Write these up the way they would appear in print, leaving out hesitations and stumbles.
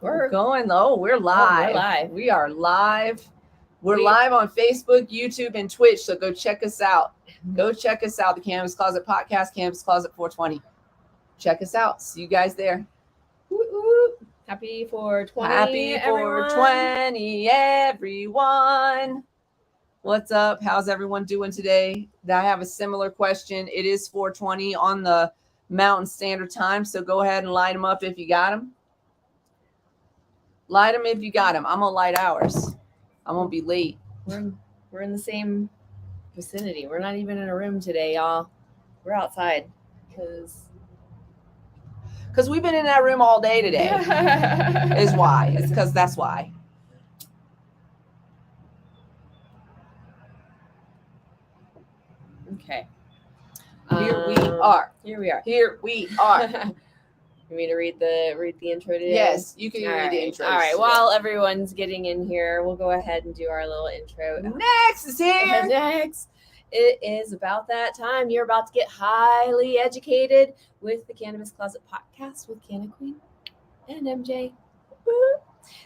We're going. Oh, we're live. We're live. We are live. We're live on Facebook, YouTube, and Twitch. So go check us out. Go check us out. The Cannabis Closet Podcast, Cannabis Closet 420. Check us out. See you guys there. Happy 420. Happy 420, everyone. What's up? How's everyone doing today? I have a similar question. It is 420 on the Mountain Standard Time. So go ahead and light them up if you got them. Light them if you got them. I'm going to light ours. I'm going to be late. We're in the same vicinity. We're not even in a room today, y'all. We're outside because we've been in that room all day today. Is why. It's because that's why. Okay. Here we are. Here we are. Here we are. You mean to read the intro today? Yes, you can read the intro. All right. While everyone's getting in here, we'll go ahead and do our little intro. Next is here. Next. It is about that time. You're about to get highly educated with the Cannabis Closet Podcast with Canna Queen and MJ.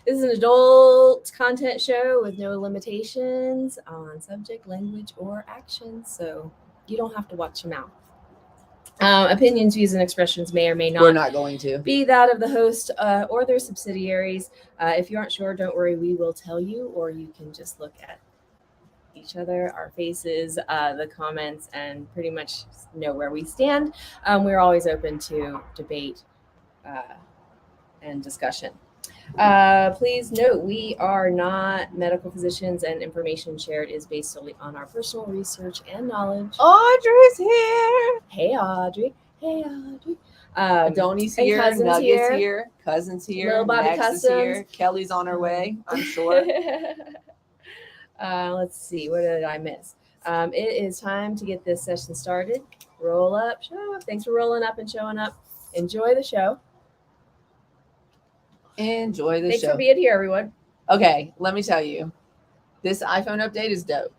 This is an adult content show with no limitations on subject, language, or action, so you don't have to watch your mouth. Opinions, views, and expressions may or may not. We're not going to be that of the host or their subsidiaries. If you aren't sure, don't worry. We will tell you, or you can just look at each other, our faces, the comments, and pretty much know where we stand. We're always open to debate and discussion. Please note, we are not medical physicians, and information shared is based solely on our personal research and knowledge. Audrey's here. Hey, Audrey. Hey, Audrey. Donnie's here. Nuggets here. Cousins here. Little Bobby Max Customs. is here. Kelly's on her way, I'm sure. Let's see. What did I miss? It is time to get this session started. Roll up, show up. Thanks for rolling up and showing up. Enjoy the show. Enjoy the show. Thanks for being here, everyone. Okay, let me tell you. This iPhone update is dope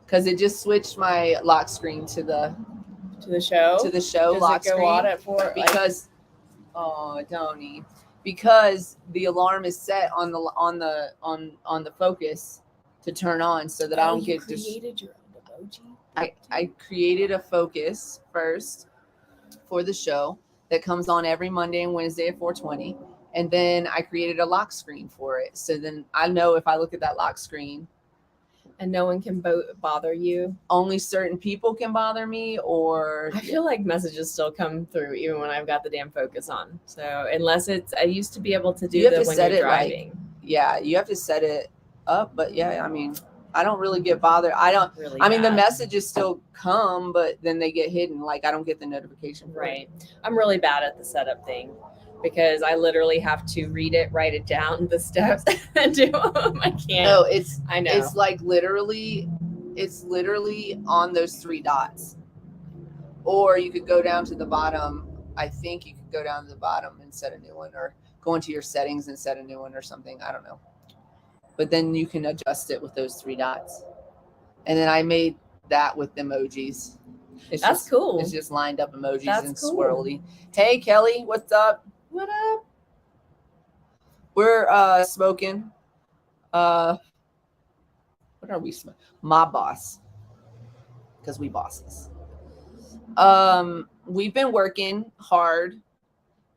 because it just switched my lock screen to the show. Does it lock go screen on at 4? because Donnie, because the alarm is set on the focus to turn on so that I don't get created your own emoji. I created a focus first for the show that comes on every Monday and Wednesday at 4:20. And then I created a lock screen for it. So then I know if I look at that lock screen. And no one can bother you. Only certain people can bother me, or... I feel like messages still come through even when I've got the damn focus on. So unless I used to be able to do that when you're driving. Yeah, you have to set it up. But yeah, I mean, I don't really get bothered. Really mean, the messages still come, but then they get hidden. Like I don't get the notification. Right. I'm really bad at the setup thing. Because I literally have to read it, write it down, the steps, and do them. I can't. No, I know. It's like literally on those 3 dots. Or you could go down to the bottom. I think you could go down to the bottom and set a new one, or go into your settings and set a new one or something. I don't know. But then you can adjust it with those 3 dots. And then I made that with emojis. That's cool. It's just lined up emojis. That's and cool. Swirly. Hey, Kelly, what's up? What up? We're smoking. What are we smoking? My boss. Because we bosses. We've been working hard.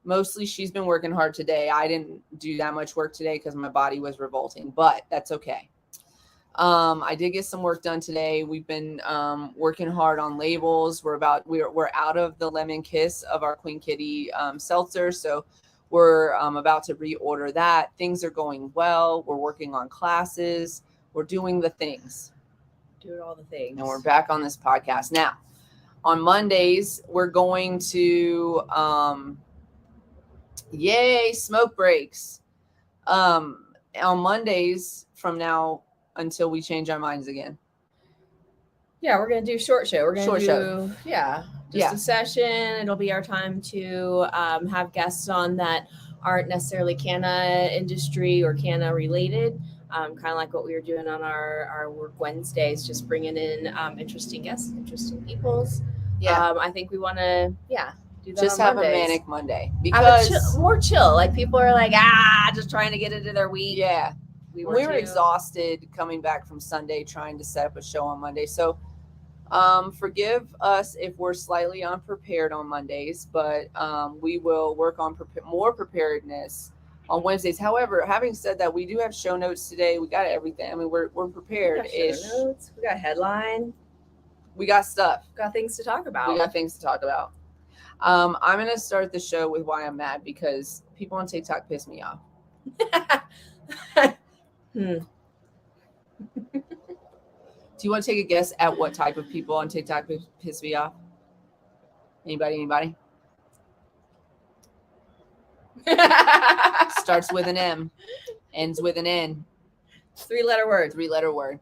Mostly she's been working hard today. I didn't do that much work today because my body was revolting, but that's okay. I did get some work done today. We've been working hard on labels. We're out of the lemon kiss of our Queen Kitty seltzer, so we're about to reorder that. Things are going well. We're working on classes. We're doing the things. Doing all the things. And we're back on this podcast now. On Mondays, we're going to yay smoke breaks. On Mondays from now until we change our minds again. Yeah, we're going to do short show. We're going to show. A session. It'll be our time to have guests on that aren't necessarily canna industry or canna related. Kind of like what we were doing on our Work Wednesdays, just bringing in interesting guests, interesting peoples. I think we want to, Do that Just on have Mondays. a manic Monday Have a because more chill. Like people are like, just trying to get into their week. yeah, we were too. exhausted coming back from Sunday trying to set up a show on Monday. So forgive us if we're slightly unprepared on Mondays, but we will work on more preparedness on Wednesdays. However, having said that, we do have show notes today. We got everything. I mean, we're prepared ish. Show notes. We got headline. We got stuff. Got things to talk about. We got things to talk about. I'm gonna start the show with why I'm mad because people on TikTok piss me off. Do you want to take a guess at what type of people on TikTok piss me off? Anybody? Starts with an M, ends with an N. 3-letter word.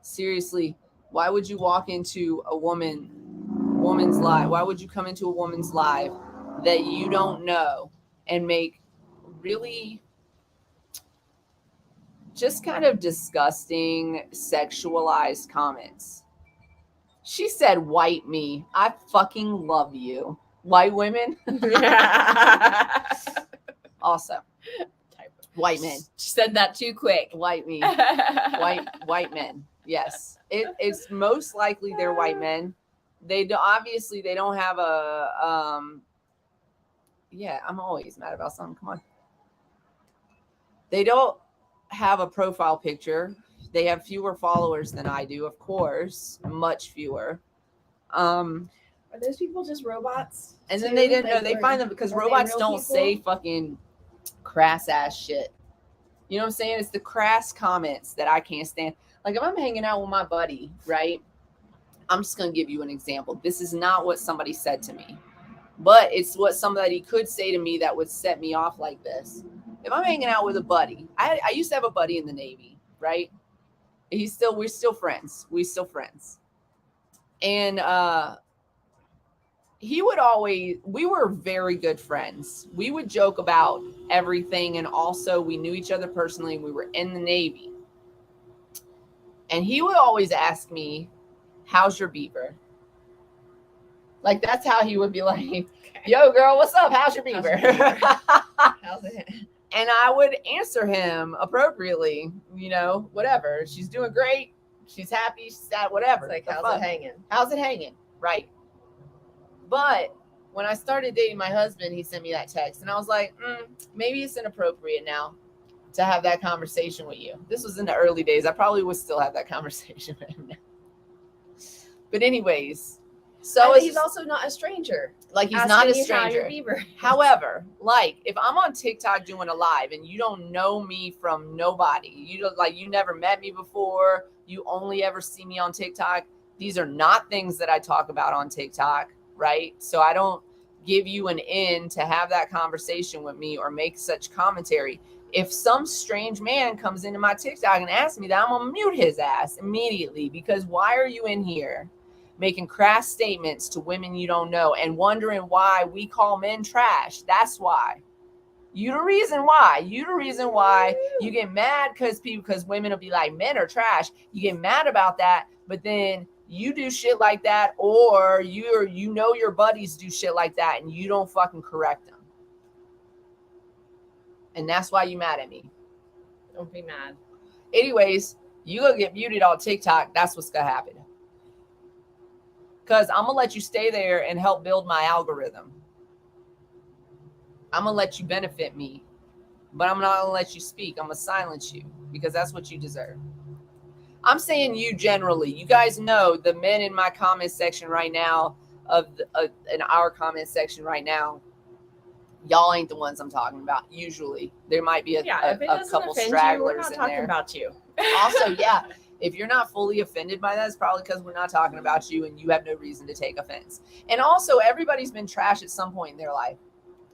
Seriously, why would you walk into a woman's live? Why would you come into a woman's live that you don't know and make really just kind of disgusting sexualized comments? She said, "White me. I fucking love you." White women. Also, white men. She said that too quick. White me. White men. Yes, it's most likely they're white men. They obviously they don't have a Yeah, I'm always mad about something. Come on. They don't have a profile picture. They have fewer followers than I do, of course, much fewer. Are those people just robots? And then they didn't know. They find them because robots don't say fucking crass ass shit. You know what I'm saying? It's the crass comments that I can't stand. Like if I'm hanging out with my buddy, right? I'm just going to give you an example. This is not what somebody said to me, but it's what somebody could say to me that would set me off like this. If I'm hanging out with a buddy, I used to have a buddy in the Navy, right? We're still friends. And we were very good friends. We would joke about everything. And also we knew each other personally. We were in the Navy. And he would always ask me, "How's your beaver?" Like, that's how he would be like, "Yo, girl, what's up? How's your beaver?" How's it? And I would answer him appropriately, whatever. She's doing great. She's happy. She's sad, whatever. It's like, how's it hanging? How's it hanging? Right. But when I started dating my husband, he sent me that text. And I was like, maybe it's inappropriate now to have that conversation with you. This was in the early days. I probably would still have that conversation with him now. But anyways, so he's also not a stranger. Like he's not a stranger. How your beaver. However, like if I'm on TikTok doing a live and you don't know me from nobody, you never met me before, you only ever see me on TikTok. These are not things that I talk about on TikTok, right? So I don't give you an in to have that conversation with me or make such commentary. If some strange man comes into my TikTok and asks me that, I'm gonna mute his ass immediately, because why are you in here making crass statements to women you don't know and wondering why we call men trash? That's why. You the reason why you get mad because women will be like, men are trash. You get mad about that, but then you do shit like that, or your buddies do shit like that and you don't fucking correct them. And that's why you mad at me. Don't be mad. Anyways, you gonna get muted on TikTok. That's what's gonna happen. Because I'm gonna let you stay there and help build my algorithm. I'm gonna let you benefit me, but I'm not gonna let you speak. I'm gonna silence you because that's what you deserve. I'm saying you generally. You guys know the men in my comment section right now, in our comment section right now, y'all ain't the ones I'm talking about. Usually, there might be a couple stragglers we're not in talking there. about you. Also, yeah, if you're not fully offended by that, it's probably because we're not talking about you and you have no reason to take offense. And also, everybody's been trash at some point in their life.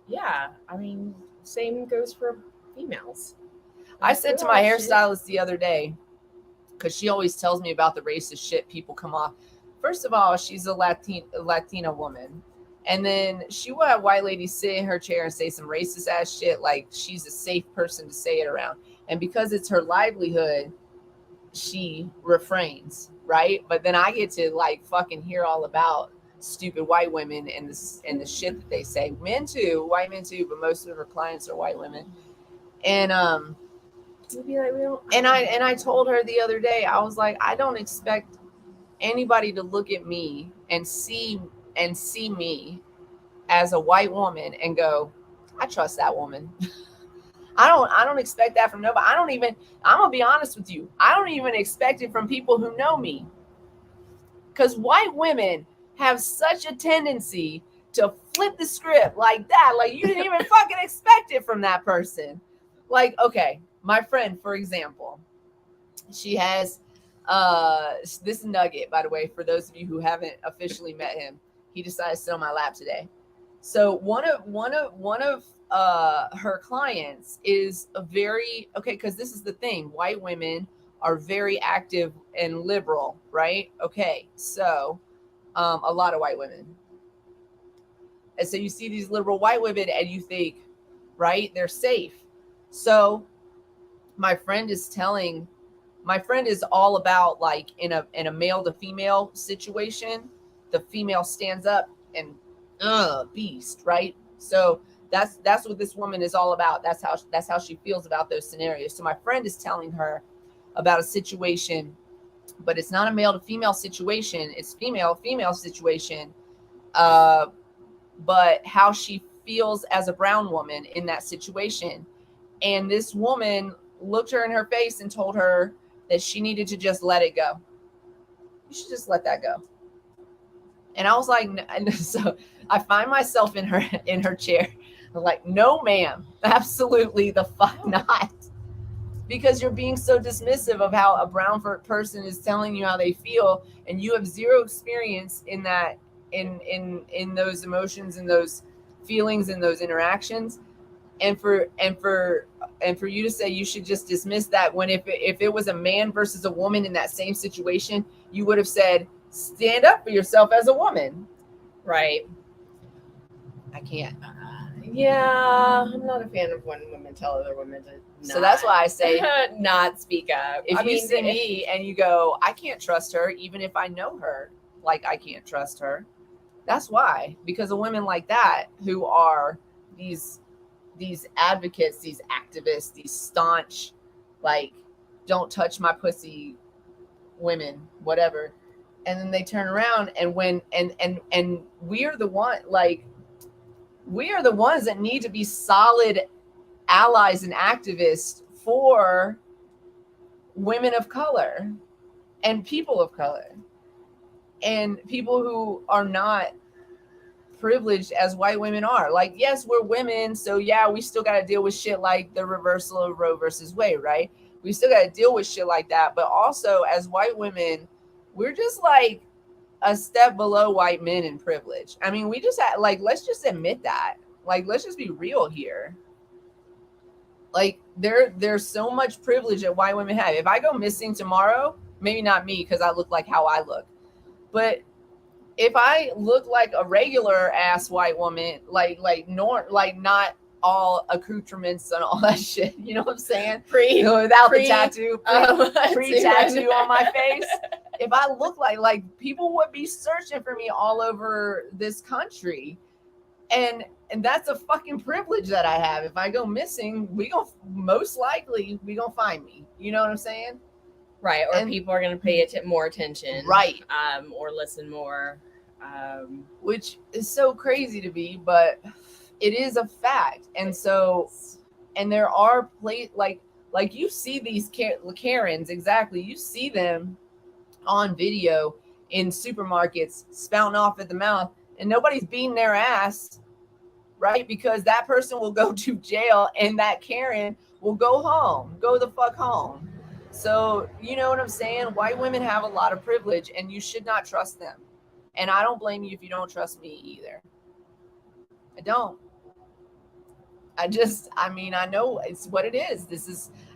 Yeah, I mean, same goes for females. I said to my hairstylist the other day, because she always tells me about the racist shit people come off. First of all, she's a Latina woman. And then she will have white ladies sit in her chair and say some racist ass shit like she's a safe person to say it around. And because it's her livelihood, she refrains, right? But then I get to like fucking hear all about stupid white women and the shit that they say. Men too, white men too, but most of her clients are white women. And We'd be like, we don't. and I told her the other day, I was like, I don't expect anybody to look at me and see me as a white woman and go, I trust that woman. I don't expect that from nobody. I'm gonna be honest with you, I don't even expect it from people who know me. Because white women have such a tendency to flip the script like that. Like, you didn't even fucking expect it from that person. Like, okay, my friend, for example, she has this nugget, by the way, for those of you who haven't officially met him. He decided to sit on my lap today. So one of her clients is a very, okay, because this is the thing, white women are very active and liberal, right? Okay, so a lot of white women. And so you see these liberal white women and you think, right, they're safe. So my friend is all about, like, in a male to female situation, the female stands up and beast, right? So that's what this woman is all about. That's how she feels about those scenarios. So my friend is telling her about a situation, but it's not a male to female situation, it's female situation, but how she feels as a brown woman in that situation. And this woman looked her in her face and told her that she needed to just let it go. You should just let that go. And I was like, so I find myself in her chair. I'm like, no, ma'am, absolutely the fuck not. Because you're being so dismissive of how a brown person is telling you how they feel, and you have zero experience in that, in those emotions and those feelings and those interactions. And for you to say you should just dismiss that, when if it was a man versus a woman in that same situation, you would have said, stand up for yourself as a woman. Right. I can't. Yeah, I'm not a fan of when women tell other women to not, so that's why I say not speak up. If you see me and you go, I can't trust her, even if I know her, like, I can't trust her. That's why. Because of women like that, who are these advocates, these activists, these staunch, like, don't touch my pussy women, whatever. And then they turn around and when and we are the ones that need to be solid allies and activists for women of color and people of color and people who are not privileged as white women are. Like, yes, we're women, so yeah, we still got to deal with shit like the reversal of Roe versus Wade, right? We still got to deal with shit like that. But also, as white women, we're just like a step below white men in privilege. I mean, we just had, like, let's just admit that. Like, let's just be real here. Like, there's so much privilege that white women have. If I go missing tomorrow, maybe not me because I look like how I look, but if I look like a regular ass white woman, like not all accoutrements and all that shit, you know what I'm saying? Without the tattoo, pre-tattoo on my face. If I look like people would be searching for me all over this country, and that's a fucking privilege that I have. If I go missing, most likely we gonna find me. You know what I'm saying? Right, or people are going to pay more attention, right? Or listen more, which is so crazy to me, but it is a fact. And so, and there are like you see these Karens, exactly. You see them on video in supermarkets spouting off at the mouth, and nobody's beating their ass, right? Because that person will go to jail, and that Karen will go the fuck home. So, you know what I'm saying? White women have a lot of privilege, and you should not trust them. And I don't blame you if you don't trust me either. I don't. I know it's what it is.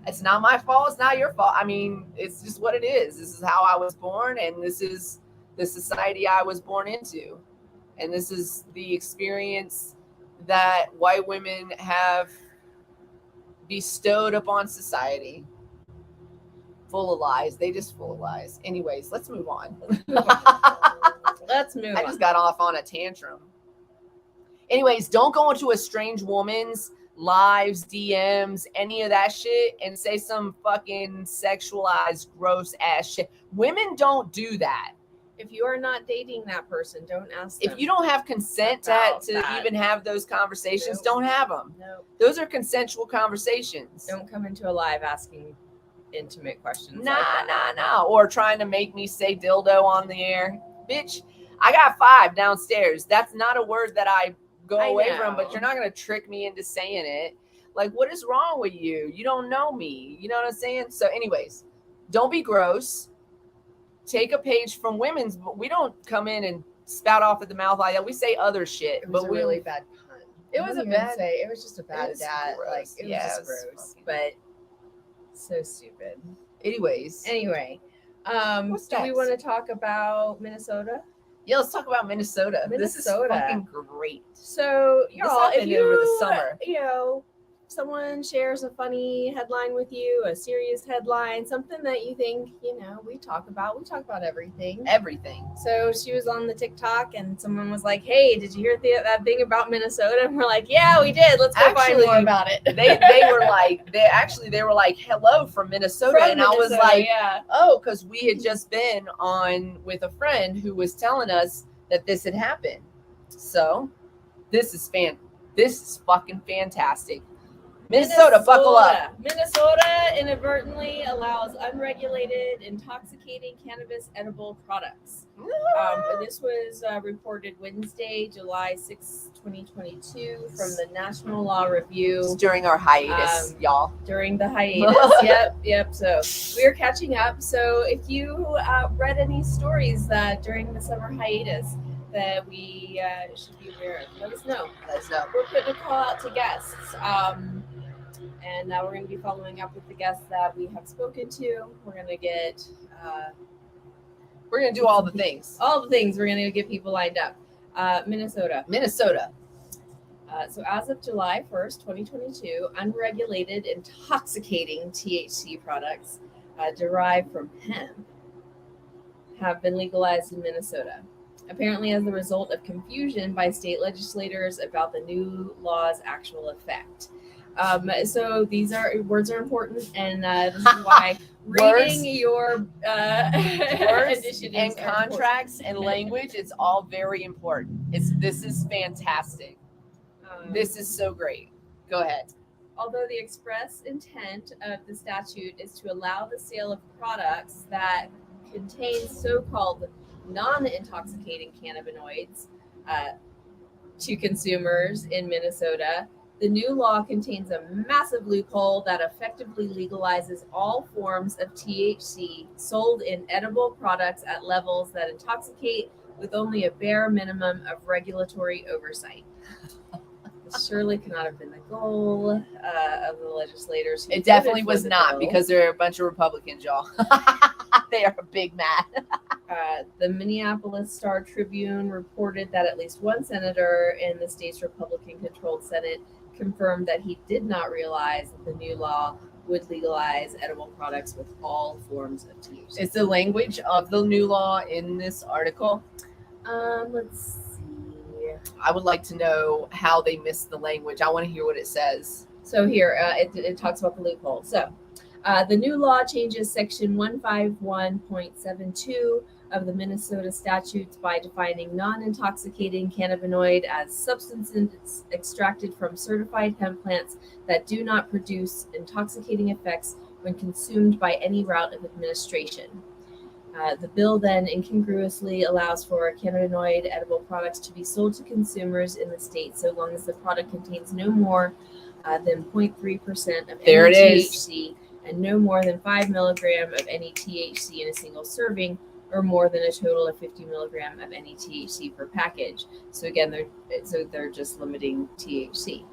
It's not my fault. It's not your fault. I mean, it's just what it is. This is how I was born, and this is the society I was born into. And this is the experience that white women have bestowed upon society. Full of lies. They just full of lies. Anyways, let's move on. Let's move I on. just got off on a tantrum. Anyways, don't go into a strange woman's lives, DMs, any of that shit and say some fucking sexualized, gross ass shit. Women don't do that. If you are not dating that person, don't ask them. If you don't have consent About to that. even have those conversations, Nope. don't have them. Nope. Those are consensual conversations. Don't come into a live asking intimate questions. Nah, like that. nah. Or trying to make me say dildo on the air. Bitch, I got 5 downstairs. That's not a word that I go I away know. from, but you're not going to trick me into saying it. Like, what is wrong with you? You don't know me. You know what I'm saying? So anyways, don't be gross. Take a page from women's, but we don't come in and spout off at the mouth like that. We say other shit, It was but a really bad pun. It was a bad. It was just a bad was dad. gross. Like it Yeah, was it just was gross, fucking- but so stupid. Anyways, Anyway, What's do we next? want to talk about Minnesota? yeah, let's talk about Minnesota. This is Minnesota. fucking great. So, This y'all, if happened you over the summer. you know, someone shares a funny headline with you, a serious headline, something that you think, we talk about everything. Everything. So she was on the TikTok and someone was like, "Hey, did you hear that thing about Minnesota?" And we're like, "Yeah, we did. Let's go find Actually, more about it." They were like hello from Minnesota, From and I was Minnesota, like, yeah. oh, because we had just been on with a friend who was telling us that this had happened. So this is fucking fantastic. Minnesota, buckle up. Minnesota inadvertently allows unregulated, intoxicating cannabis edible products. This was reported Wednesday, July 6, 2022, from the National Law Review. It's during our hiatus, y'all. During the hiatus. Yep. So we are catching up. So if you read any stories that during the summer hiatus that we should be aware of, let us know. We're putting a call out to guests. And we're going to be following up with the guests that we have spoken to. We're going to get... We're going to do all the things. All the things. We're going to get people lined up. Minnesota. So as of July 1st, 2022, unregulated intoxicating THC products derived from hemp have been legalized in Minnesota. Apparently as a result of confusion by state legislators about the new law's actual effect. So these words are important, and this is why reading your words initiatives and are contracts and language, it's all very important. This is fantastic. This is so great. Go ahead. Although the express intent of the statute is to allow the sale of products that contain so-called non-intoxicating cannabinoids to consumers in Minnesota, the new law contains a massive loophole that effectively legalizes all forms of THC sold in edible products at levels that intoxicate with only a bare minimum of regulatory oversight. This surely cannot have been the goal of the legislators. It definitely was not, because they're a bunch of Republicans, y'all. They are big mad. The Minneapolis Star-Tribune reported that at least one senator in the state's Republican-controlled Senate confirmed that he did not realize that the new law would legalize edible products with all forms of THC. Is the language of the new law in this article? Let's see. I would like to know how they missed the language. I want to hear what it says. So here, it talks about the loophole. So the new law changes section 151.72 of the Minnesota statutes by defining non-intoxicating cannabinoid as substances extracted from certified hemp plants that do not produce intoxicating effects when consumed by any route of administration. The bill then incongruously allows for cannabinoid edible products to be sold to consumers in the state so long as the product contains no more than 0.3% of any THC and no more than 5 milligram of any THC in a single serving, or more than a total of 50 milligram of any THC per package. So again, they're just limiting THC,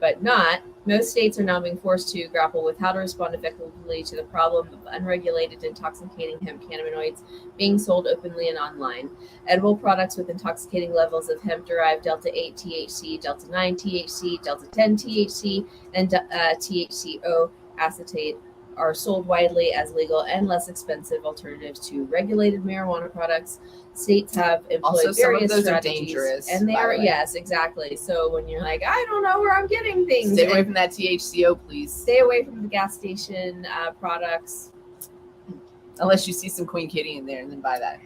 but not. Most states are now being forced to grapple with how to respond effectively to the problem of unregulated intoxicating hemp cannabinoids being sold openly and online. Edible products with intoxicating levels of hemp-derived delta-8 THC, delta-9 THC, delta-10 THC, and THCO acetate are sold widely as legal and less expensive alternatives to regulated marijuana products. States have employed Also, some of various those are strategies, dangerous, and they by are, the way. yes, exactly. So when you're like, I don't know where I'm getting things, Stay away and from that THCO, please. stay away from the gas station products. Unless you see some Queen Kitty in there, and then buy that.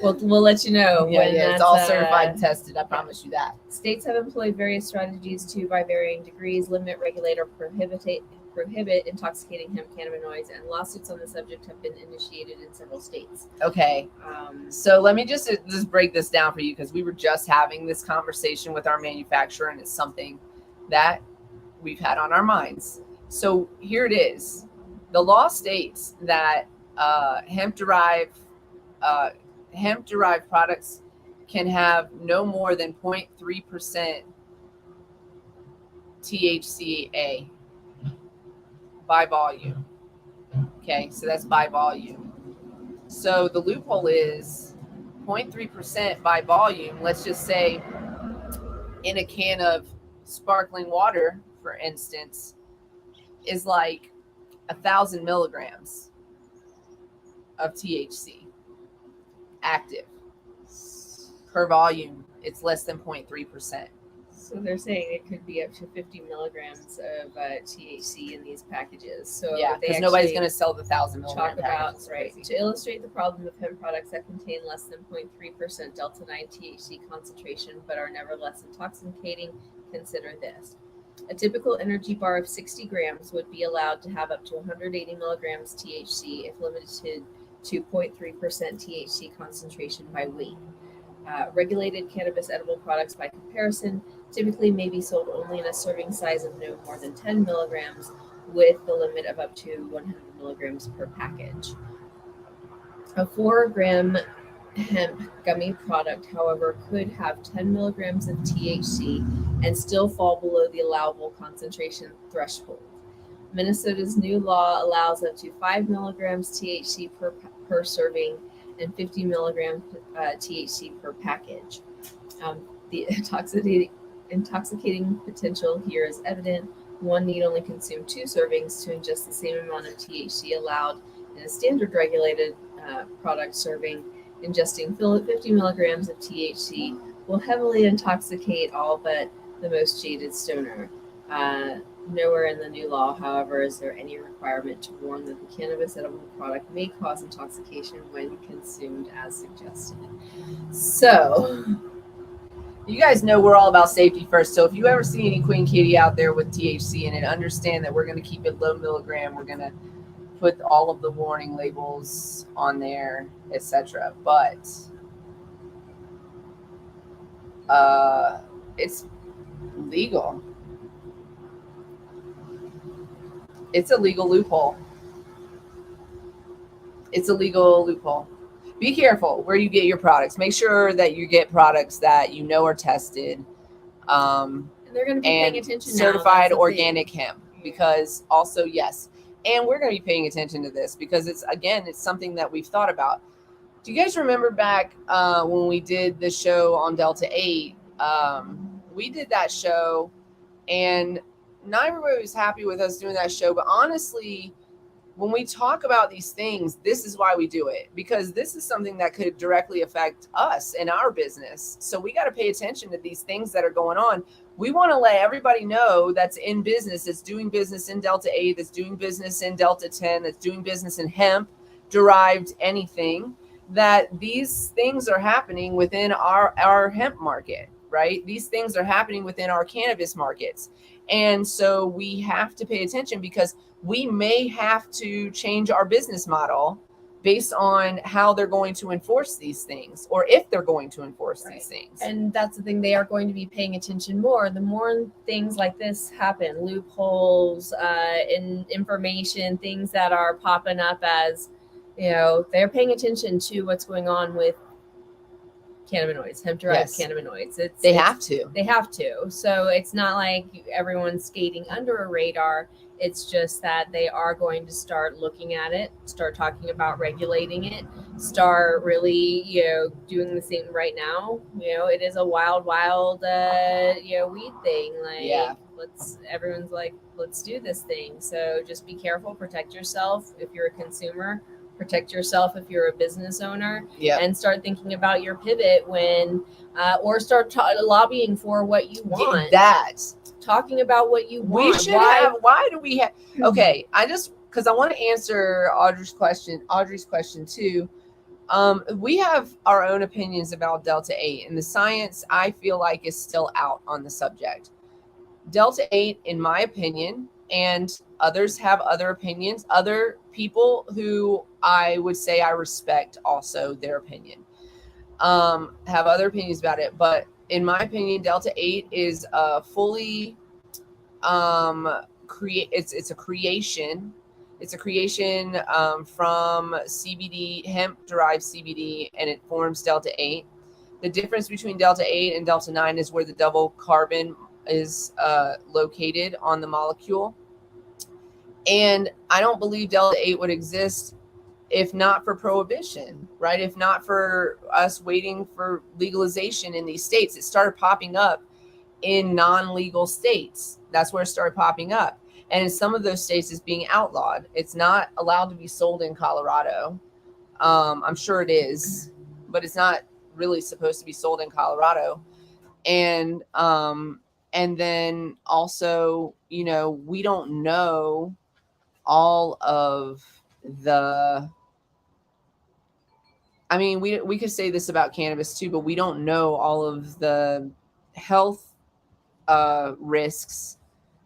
We'll let you know. Yeah, when yeah, it's that's, all certified and tested. I promise you that. States have employed various strategies to, by varying degrees, limit, regulate, or prohibit intoxicating hemp cannabinoids, and lawsuits on the subject have been initiated in several states. Okay. So let me just break this down for you, because we were just having this conversation with our manufacturer, and it's something that we've had on our minds. So here it is. The law states that hemp-derived products can have no more than 0.3% THCA by volume. Okay, so that's by volume. So the loophole is 0.3% by volume. Let's just say in a can of sparkling water, for instance, is like 1,000 milligrams of THC active per volume. It's less than 0.3%. So they're saying it could be up to 50 milligrams of THC in these packages. So Yeah, they because nobody's actually going to sell the 1,000 milligram talk about, packages. right, to illustrate the problem of hemp products that contain less than 0.3% delta 9 THC concentration but are nevertheless intoxicating, consider this. A typical energy bar of 60 grams would be allowed to have up to 180 milligrams THC if limited to 0.3% THC concentration by weight. Regulated cannabis edible products, by comparison, typically may be sold only in a serving size of no more than 10 milligrams, with the limit of up to 100 milligrams per package. A 4-gram hemp gummy product, however, could have 10 milligrams of THC and still fall below the allowable concentration threshold. Minnesota's new law allows up to 5 milligrams THC per serving and 50 milligrams THC per package. The intoxicating potential here is evident. One need only consume 2 servings to ingest the same amount of THC allowed in a standard regulated product serving. Ingesting 50 milligrams of THC will heavily intoxicate all but the most jaded stoner. Nowhere in the new law, however, is there any requirement to warn that the cannabis edible product may cause intoxication when consumed as suggested. So, you guys know we're all about safety first. So if you ever see any Queen Kitty out there with THC in it, understand that we're going to keep it low milligram. We're going to put all of the warning labels on there, etc. But it's legal. It's a legal loophole. It's a legal loophole. Be careful where you get your products. Make sure that you get products that you know are tested. And they're going to be paying attention now. Certified organic hemp. Because also, yes. And we're going to be paying attention to this because it's something that we've thought about. Do you guys remember back when we did the show on Delta 8? We did that show and not everybody was happy with us doing that show. But honestly, when we talk about these things, this is why we do it, because this is something that could directly affect us and our business. So we got to pay attention to these things that are going on. We want to let everybody know that's in business, that's doing business in Delta 8, that's doing business in Delta 10, that's doing business in hemp, derived anything, that these things are happening within our hemp market, right? These things are happening within our cannabis markets. And so we have to pay attention because we may have to change our business model based on how they're going to enforce these things, or if they're going to enforce these things. And that's the thing, they are going to be paying attention more. The more things like this happen, loopholes in information, things that are popping up as, they're paying attention to what's going on with cannabinoids, hemp-derived Yes. cannabinoids. They have to. They have to. So it's not like everyone's skating under a radar. It's just that they are going to start looking at it, start talking about regulating it, start really, doing the same right now. It is a wild, weed thing. Like, everyone's like, let's do this thing. So just be careful, protect yourself if you're a consumer, protect yourself if you're a business owner, and start thinking about your pivot when, or start lobbying for what you want. Talking about what you want. We should have. Why do we have? Okay, because I want to answer Audrey's question too. We have our own opinions about Delta 8, and the science, I feel like, is still out on the subject. Delta 8, in my opinion, and others have other opinions, other people who I would say I respect also their opinion, have other opinions about it. But in my opinion, Delta 8 is fully it's a creation. It's a creation from CBD, hemp-derived CBD, and it forms Delta 8. The difference between Delta 8 and Delta 9 is where the double carbon is located on the molecule. And I don't believe Delta 8 would exist if not for prohibition, right? If not for us waiting for legalization in these states. It started popping up in non-legal states. That's where it started popping up. And in some of those states, it's being outlawed. It's not allowed to be sold in Colorado. I'm sure it is, but it's not really supposed to be sold in Colorado. And then also, we don't know all of the, I mean, we could say this about cannabis too, but we don't know all of the health risks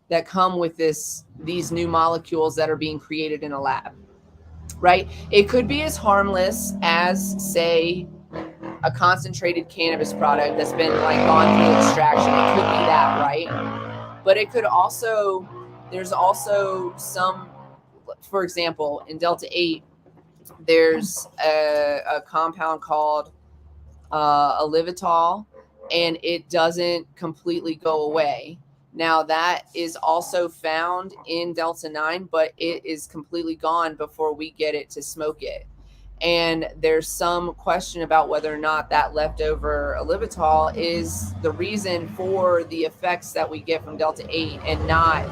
that come with these new molecules that are being created in a lab, right? It could be as harmless as, say, a concentrated cannabis product that's been gone through extraction. It could be that, right? But it could also, there's also some, for example, in Delta 8, there's a compound called olivitol, and it doesn't completely go away. Now, that is also found in Delta 9, but it is completely gone before we get it to smoke it. And there's some question about whether or not that leftover olivitol is the reason for the effects that we get from Delta 8 and not,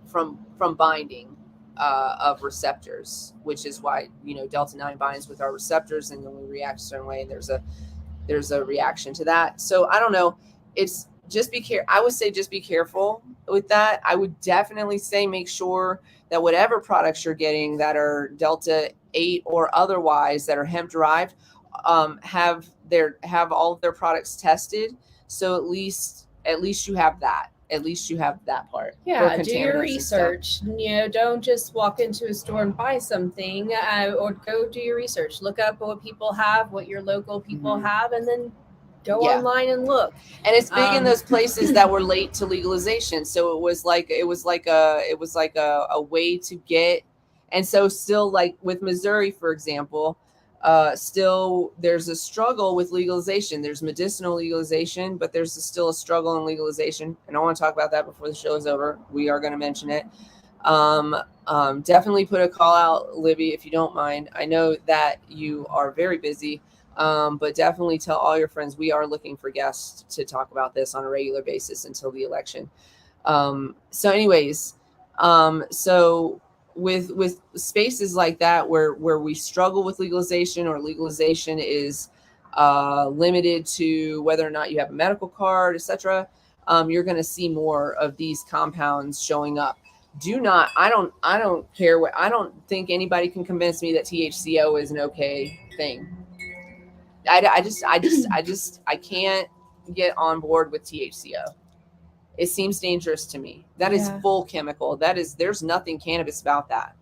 from binding of receptors, which is why, Delta 9 binds with our receptors, and then we react a certain way, and there's a reaction to that. So I don't know. It's just I would say just be careful with that. I would definitely say make sure that whatever products you're getting that are Delta 8 or otherwise that are hemp derived, have all of their products tested. So at least you have that. At least you have that part. Yeah, do your research. Don't just walk into a store and buy something, or go do your research. Look up what people have, what your local people have, and then go online and look. And it's big in those places that were late to legalization. So it was like a way to get. And so still, like with Missouri, for example, still there's a struggle with legalization. There's medicinal legalization, but there's still a struggle in legalization. And I want to talk about that before the show is over. We are going to mention it. Definitely put a call out, Libby, if you don't mind. I know that you are very busy, but definitely tell all your friends we are looking for guests to talk about this on a regular basis until the election. So anyways, with spaces like that where we struggle with legalization, or legalization is limited to whether or not you have a medical card, etc., you're going to see more of these compounds showing up. I don't care what, I don't think anybody can convince me that THCO is an okay thing. I can't get on board with THCO. It seems dangerous to me. That is full chemical. There's nothing cannabis about that.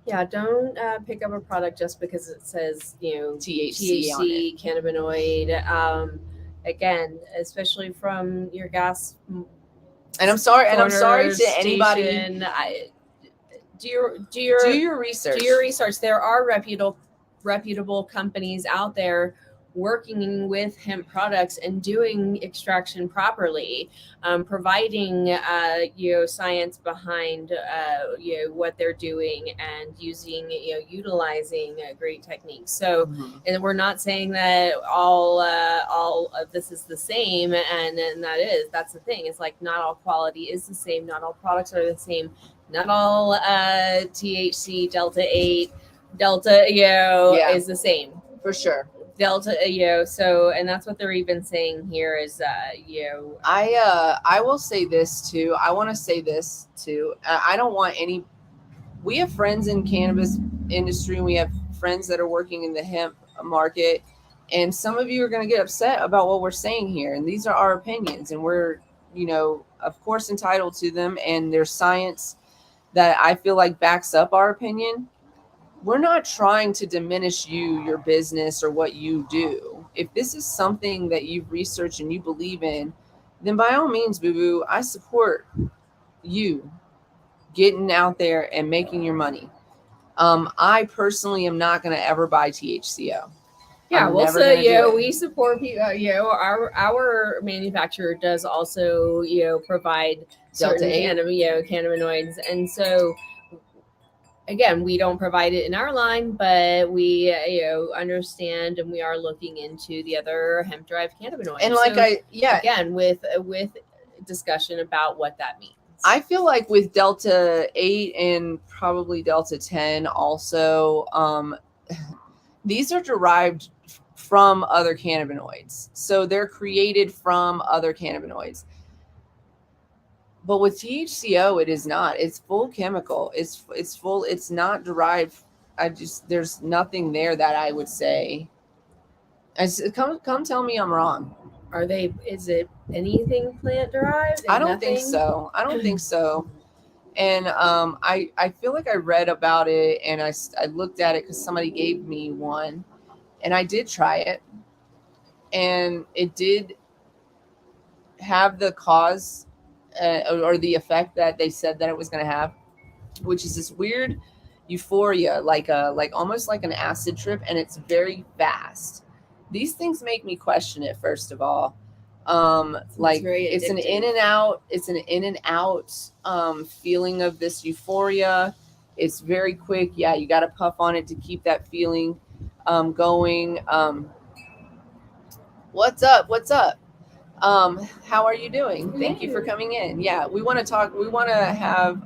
Yeah, don't pick up a product just because it says, THC cannabinoid. Again, especially from your gas. And I'm sorry to anybody. do your Do your research. do your research. There are reputable companies out there working with hemp products and doing extraction properly, providing science behind what they're doing and using utilizing great techniques. So, Mhm. and we're not saying that all of this is the same, and that's the thing. It's like not all quality is the same. Not all products are the same. Not all THC Delta 8 Delta Yeah. is the same. For sure. Delta so, and that's what they're even saying here is I will say this too. I want to say this too. I don't want any. We have friends in cannabis industry, and we have friends that are working in the hemp market, and some of you are going to get upset about what we're saying here. And these are our opinions, and we're of course entitled to them. And there's science that I feel like backs up our opinion. We're not trying to diminish your business, or what you do. If this is something that you've researched and you believe in, then by all means, boo boo, I support you getting out there and making your money. I personally am not going to ever buy THCO. Yeah, I'm well, never so gonna do it. we support people. Our manufacturer does also provide Delta certain 8. cannabinoids, and so again, we don't provide it in our line, but we understand, and we are looking into the other hemp derived cannabinoids. And like again with discussion about what that means. I feel like with Delta 8 and probably Delta 10 also, these are derived from other cannabinoids. So they're created from other cannabinoids. But with THCO, it is not. It's full chemical. It's full. It's not derived. There's nothing there that I would say. Come tell me I'm wrong. Is it anything plant derived? I don't think so. I don't think so. And I feel like I read about it, and I looked at it because somebody gave me one, and I did try it, and it did have the cause or the effect that they said that it was going to have, which is this weird euphoria, like almost like an acid trip, and it's very fast. These things make me question it. First of all, like it's an in and out. It's an in and out feeling of this euphoria. It's very quick. Yeah, you got to puff on it to keep that feeling going. What's up? What's up? How are you doing? Thank you for coming in. Yeah, we want to talk. We want to have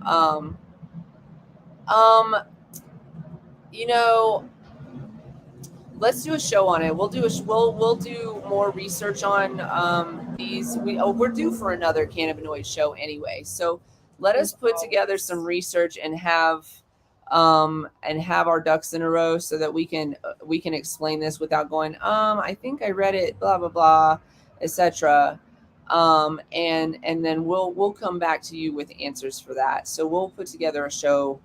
let's do a show on it. We'll do more research on these. We're due for another cannabinoid show anyway. So let us put together some research and have our ducks in a row so that we can explain this without going, I think I read it, blah blah blah, etc. And then we'll come back to you with answers for that. So we'll put together a show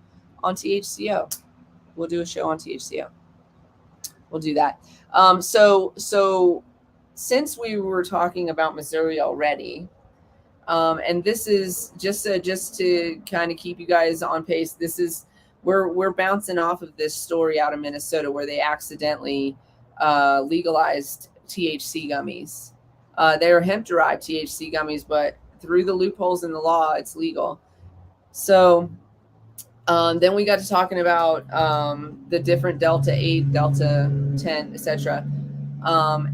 on THCO. We'll do a show on THCO. We'll do that. So since we were talking about Missouri already, and this is just to kind of keep you guys on pace. This is we're bouncing off of this story out of Minnesota where they accidentally legalized THC gummies. They're hemp-derived THC gummies, but through the loopholes in the law, it's legal. So then we got to talking about the different Delta 8, Delta 10, etc.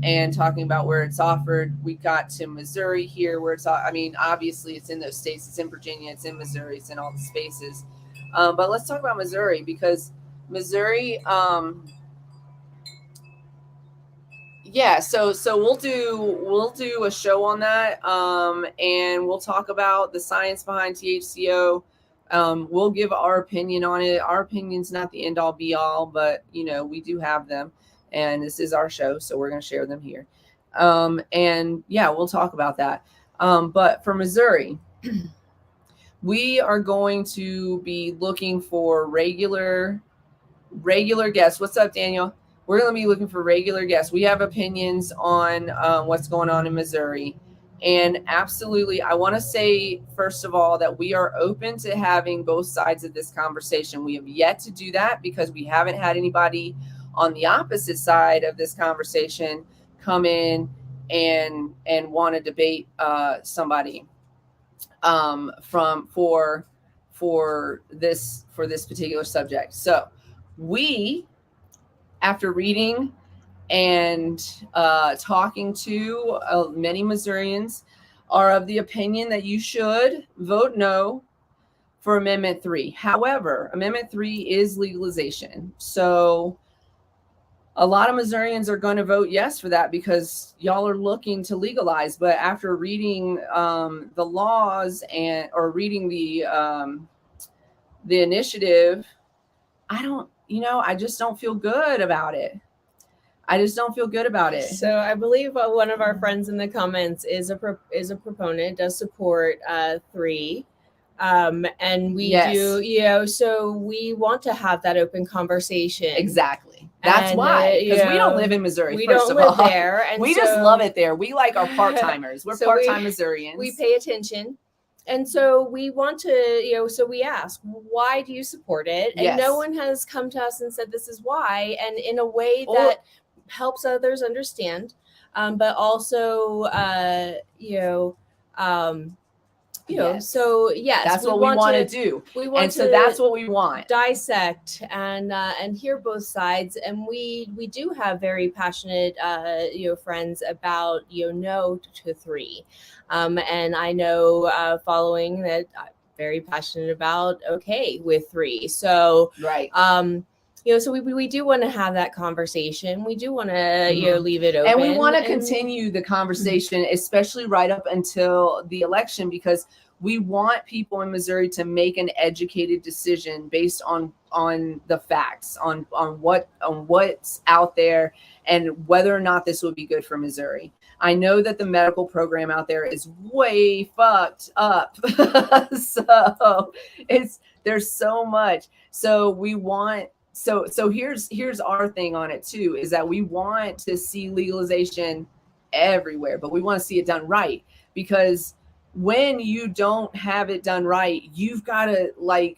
And talking about where it's offered. We got to Missouri here where it's, obviously it's in those states. It's in Virginia, it's in Missouri, it's in all the spaces. But let's talk about Missouri because Missouri, so we'll do a show on that, and we'll talk about the science behind THCO. We'll give our opinion on it. Our opinion's not the end all be all, but we do have them, and this is our show, so we're going to share them here. And yeah, we'll talk about that. But for Missouri, we are going to be looking for regular guests. What's up, Daniel? We're going to be looking for regular guests. We have opinions on what's going on in Missouri, And absolutely, I want to say, first of all, that we are open to having both sides of this conversation. We have yet to do that because we haven't had anybody on the opposite side of this conversation come in and want to debate somebody for this particular subject. So we, after reading and talking to many Missourians, are of the opinion that you should vote no for Amendment 3. However, Amendment 3 is legalization. So a lot of Missourians are going to vote yes for that because y'all are looking to legalize. But after reading the laws or reading the initiative, I just don't feel good about it. I just don't feel good about it. So I believe one of our friends in the comments is a proponent, does support 3. And we do, so we want to have that open conversation. Exactly. That's why, because we don't live in Missouri. We don't live there, and we just love it there. We like our part-timers. We're part-time Missourians. We pay attention. And so we want to, so we ask, why do you support it? And no one has come to us and said, this is why. And in a way that helps others understand, but also, so yes, that's what we want to do. So that's what we want. Dissect and hear both sides. And we do have very passionate, friends about, no to 3. And I know following that, I'm very passionate about okay with 3. So, right. So we do want to have that conversation. We do want to, leave it open. And we want to continue the conversation, especially right up until the election, because we want people in Missouri to make an educated decision based on the facts, on what's out there and whether or not this would be good for Missouri. I know that the medical program out there is way fucked up. So there's so much. So we want So here's our thing on it too, is that we want to see legalization everywhere, but we want to see it done right, because when you don't have it done right, you've got to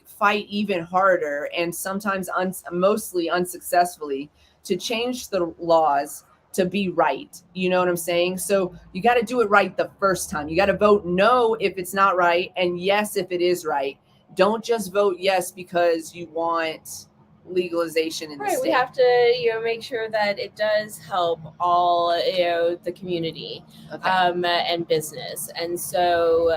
fight even harder, and sometimes mostly unsuccessfully, to change the laws to be right. You know what I'm saying? So you got to do it right the first time. You got to vote no if it's not right, and yes if it is right. Don't just vote yes because you want legalization in the state. We have to make sure that it does help all the community, and business. And so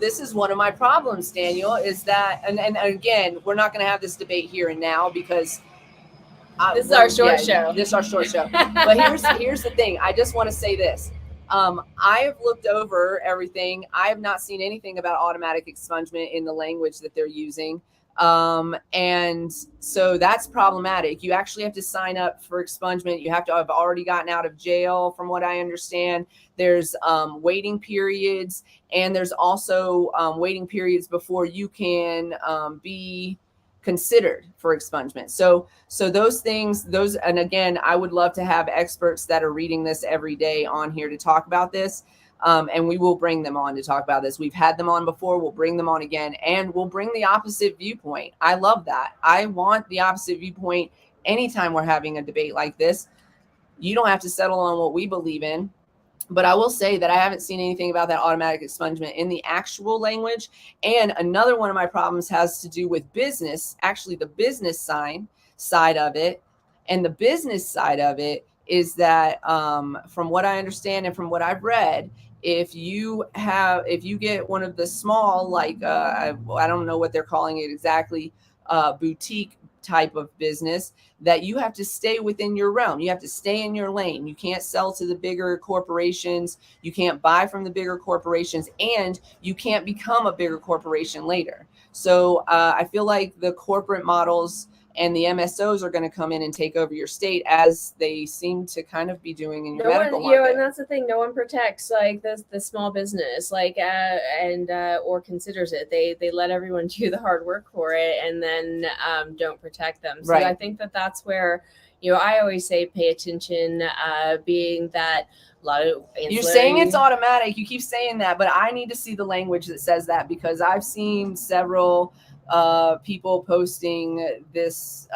this is one of my problems, Daniel, is that and again, we're not going to have this debate here and now because this is our short show. This is our short show. But here's the thing. I just want to say this. I have looked over everything. I have not seen anything about automatic expungement in the language that they're using. And so that's problematic. You actually have to sign up for expungement. You have to have already gotten out of jail, from what I understand. There's waiting periods, and there's also waiting periods before you can be considered for expungement. So those things, and again, I would love to have experts that are reading this every day on here to talk about this. And we will bring them on to talk about this. We've had them on before. We'll bring them on again, and we'll bring the opposite viewpoint. I love that. I want the opposite viewpoint anytime we're having a debate like this. You don't have to settle on what we believe in. But I will say that I haven't seen anything about that automatic expungement in the actual language. And another one of my problems has to do with business, actually the business side of it. And the business side of it is that from what I understand and from what I've read, if you get one of the small, I don't know what they're calling it exactly, boutique type of business, that you have to stay within your realm. You have to stay in your lane. You can't sell to the bigger corporations. You can't buy from the bigger corporations, and you can't become a bigger corporation later. So I feel like the corporate models and the MSOs are going to come in and take over your state, as they seem to kind of be doing in your medical market. And that's the thing. No one protects the small business, or considers it. They let everyone do the hard work for it, and then don't protect them. So I think that's where I always say pay attention, being that a lot of You're saying it's automatic. You keep saying that, but I need to see the language that says that, because I've seen several people posting this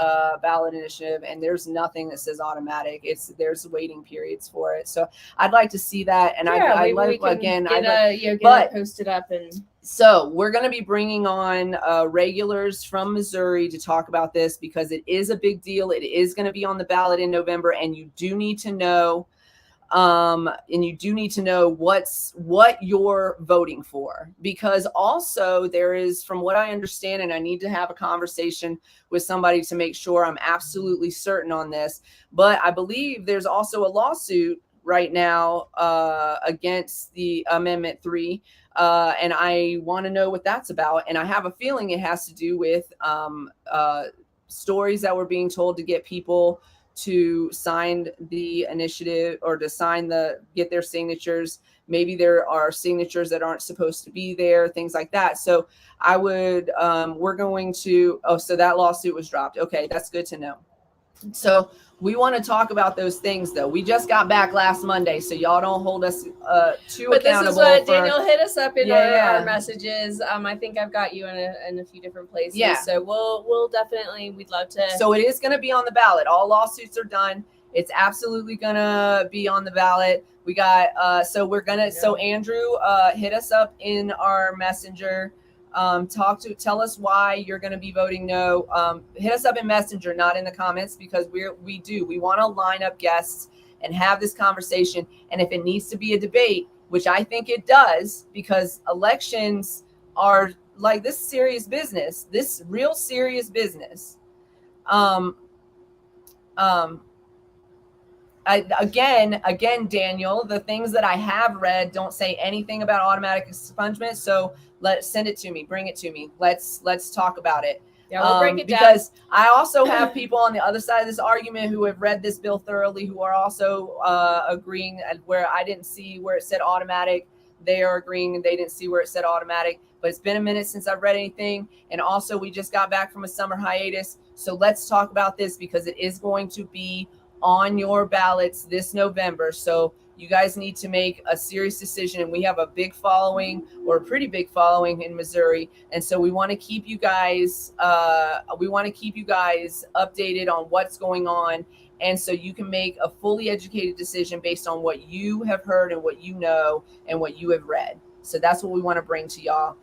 ballot initiative, and there's nothing that says automatic. There's waiting periods for it. So I'd like to see that. And I like, again, get it posted up. And so we're going to be bringing on regulars from Missouri to talk about this, because it is a big deal. It is going to be on the ballot in November, and you do need to know what you're voting for, because also there is, from what I understand, and I need to have a conversation with somebody to make sure I'm absolutely certain on this, but I believe there's also a lawsuit right now against the Amendment 3, and I want to know what that's about. And I have a feeling it has to do with stories that were being told to get people to sign the initiative, or to get their signatures. Maybe there are signatures that aren't supposed to be there, things like that. So we're going to, so that lawsuit was dropped. Okay, that's good to know. So we want to talk about those things, though. We just got back last Monday, so y'all don't hold us too accountable. This is what Daniel hit us up in our messages. I think I've got you in a few different places. Yeah. So we'll definitely, we'd love to. So it is going to be on the ballot. All lawsuits are done. It's absolutely going to be on the ballot. We got so Andrew hit us up in our messenger. Tell us why you're going to be voting no. Hit us up in Messenger, not in the comments, because we want to line up guests and have this conversation. And if it needs to be a debate, which I think it does, because elections are like this serious business, this real serious business. Again, Daniel, the things that I have read don't say anything about automatic expungement. So send it to me, bring it to me. Let's talk about it. Yeah, we'll break it down. Because I also have people on the other side of this argument who have read this bill thoroughly, who are also agreeing, where I didn't see where it said automatic. They are agreeing, and they didn't see where it said automatic. But it's been a minute since I've read anything. And also, we just got back from a summer hiatus. So let's talk about this, because it is going to be on your ballots this November. So you guys need to make a serious decision. And we have a big following, or a pretty big following, in Missouri. And so we want to keep you guys updated on what's going on. And so you can make a fully educated decision based on what you have heard and what you know and what you have read. So that's what we want to bring to y'all.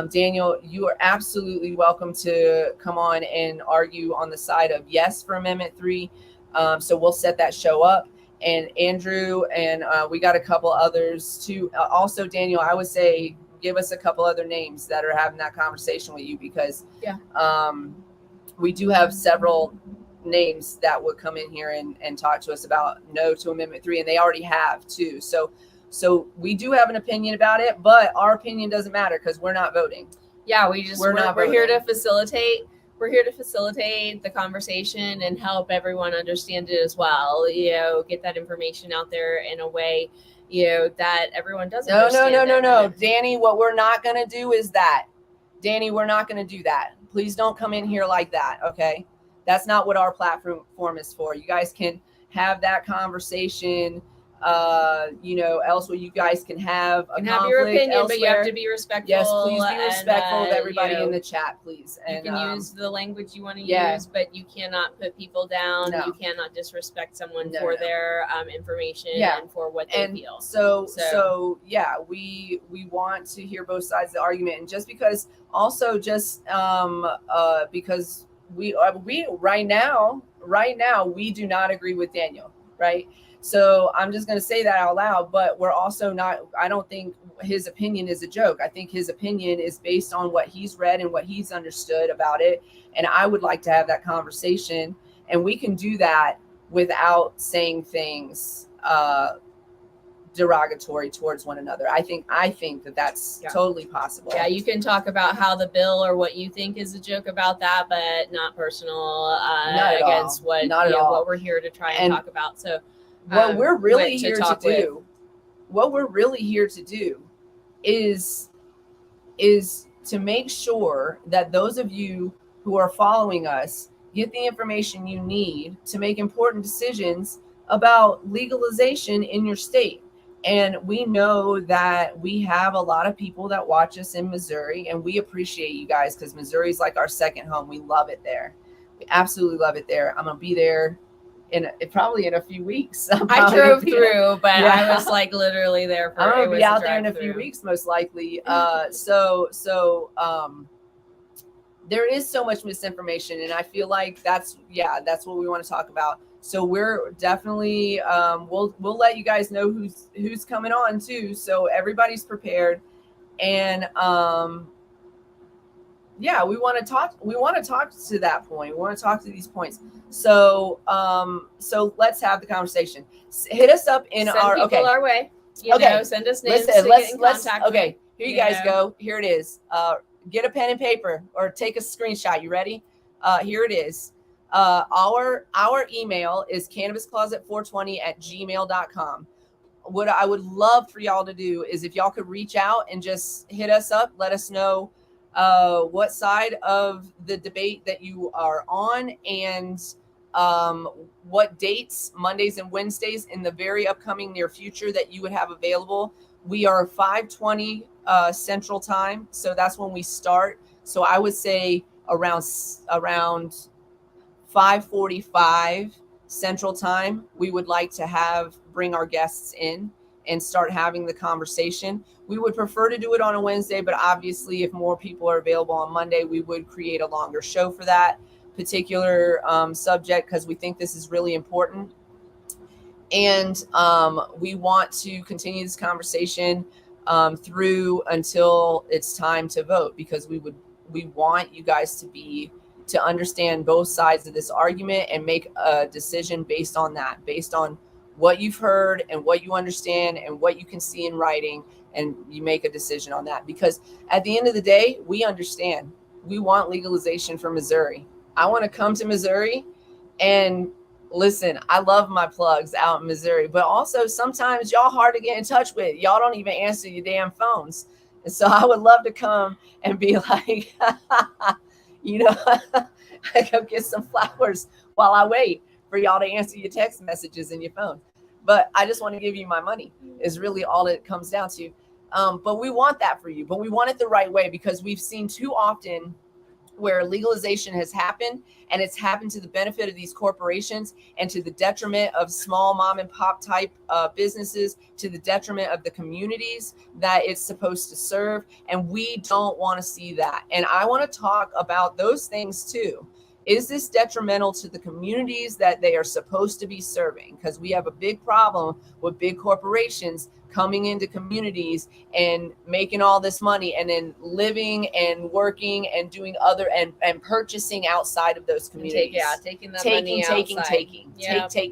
Daniel, you are absolutely welcome to come on and argue on the side of yes for Amendment 3. So we'll set that show up. And Andrew, and we got a couple others too. Also, Daniel, I would say give us a couple other names that are having that conversation with you, because we do have several names that would come in here and talk to us about no to Amendment 3, and they already have too. So we do have an opinion about it, but our opinion doesn't matter because we're not voting. Yeah, we're here to facilitate. We're here to facilitate the conversation and help everyone understand it as well. Get that information out there in a way, that everyone does understand. No. Danny, what we're not going to do is that. Danny, we're not going to do that. Please don't come in here like that, okay? That's not what our platform is for. You guys can have that conversation elsewhere. You guys can have your opinion, elsewhere. But you have to be respectful. Yes, please be respectful of everybody in the chat, please. And you can use the language you want to use, but you cannot put people down. No. You cannot disrespect someone for their information and for what they feel. So we want to hear both sides of the argument, and just because because we right now we do not agree with Daniel, right? So I'm just going to say that out loud, but we're also not, I don't think his opinion is a joke. I think his opinion is based on what he's read and what he's understood about it. And I would like to have that conversation, and we can do that without saying things derogatory towards one another. I think that that's totally possible. Yeah, you can talk about how the bill or what you think is a joke about that, but not personal against what we're here to try and talk about. So what we're really here to do is to make sure that those of you who are following us get the information you need to make important decisions about legalization in your state. And we know that we have a lot of people that watch us in Missouri, and we appreciate you guys because Missouri is like our second home. We love it there. We absolutely love it there. I'm going to be there probably in a few weeks. I drove through, but I was like literally there for. I'm going to be out there in a few weeks, most likely. There is so much misinformation, and I feel like that's what we want to talk about. So we're definitely we'll let you guys know who's coming on too, so everybody's prepared. And we want to talk to that point. We want to talk to these points. So let's have the conversation. Hit us up in our way. Send us names. Let's okay, here you guys go. Here it is. Get a pen and paper or take a screenshot. You ready? Here it is. Our email is cannabiscloset420@gmail.com. What I would love for y'all to do is if y'all could reach out and just hit us up, let us know what side of the debate that you are on, and what dates, Mondays and Wednesdays in the very upcoming near future that you would have available. We are 5:20 Central Time, so that's when we start. So I would say around 5:45 Central Time, we would like to bring our guests in and start having the conversation. We would prefer to do it on a Wednesday, but obviously if more people are available on Monday, we would create a longer show for that particular subject because we think this is really important. And we want to continue this conversation through until it's time to vote, because we want you guys to understand both sides of this argument and make a decision based on that, based on what you've heard and what you understand and what you can see in writing, and you make a decision on that. Because at the end of the day, we understand. We want legalization for Missouri. I want to come to Missouri and listen, I love my plugs out in Missouri, but also sometimes y'all hard to get in touch with. Y'all don't even answer your damn phones. And so I would love to come and be like, I go get some flowers while I wait for y'all to answer your text messages and your phone. But I just want to give you my money is really all it comes down to. But we want that for you, but we want it the right way, because we've seen too often where legalization has happened, and it's happened to the benefit of these corporations and to the detriment of small mom and pop type businesses, to the detriment of the communities that it's supposed to serve. And we don't want to see that. And I want to talk about those things too. Is this detrimental to the communities that they are supposed to be serving? Because we have a big problem with big corporations coming into communities and making all this money and then living and working and doing other and purchasing outside of those communities. Taking the money outside.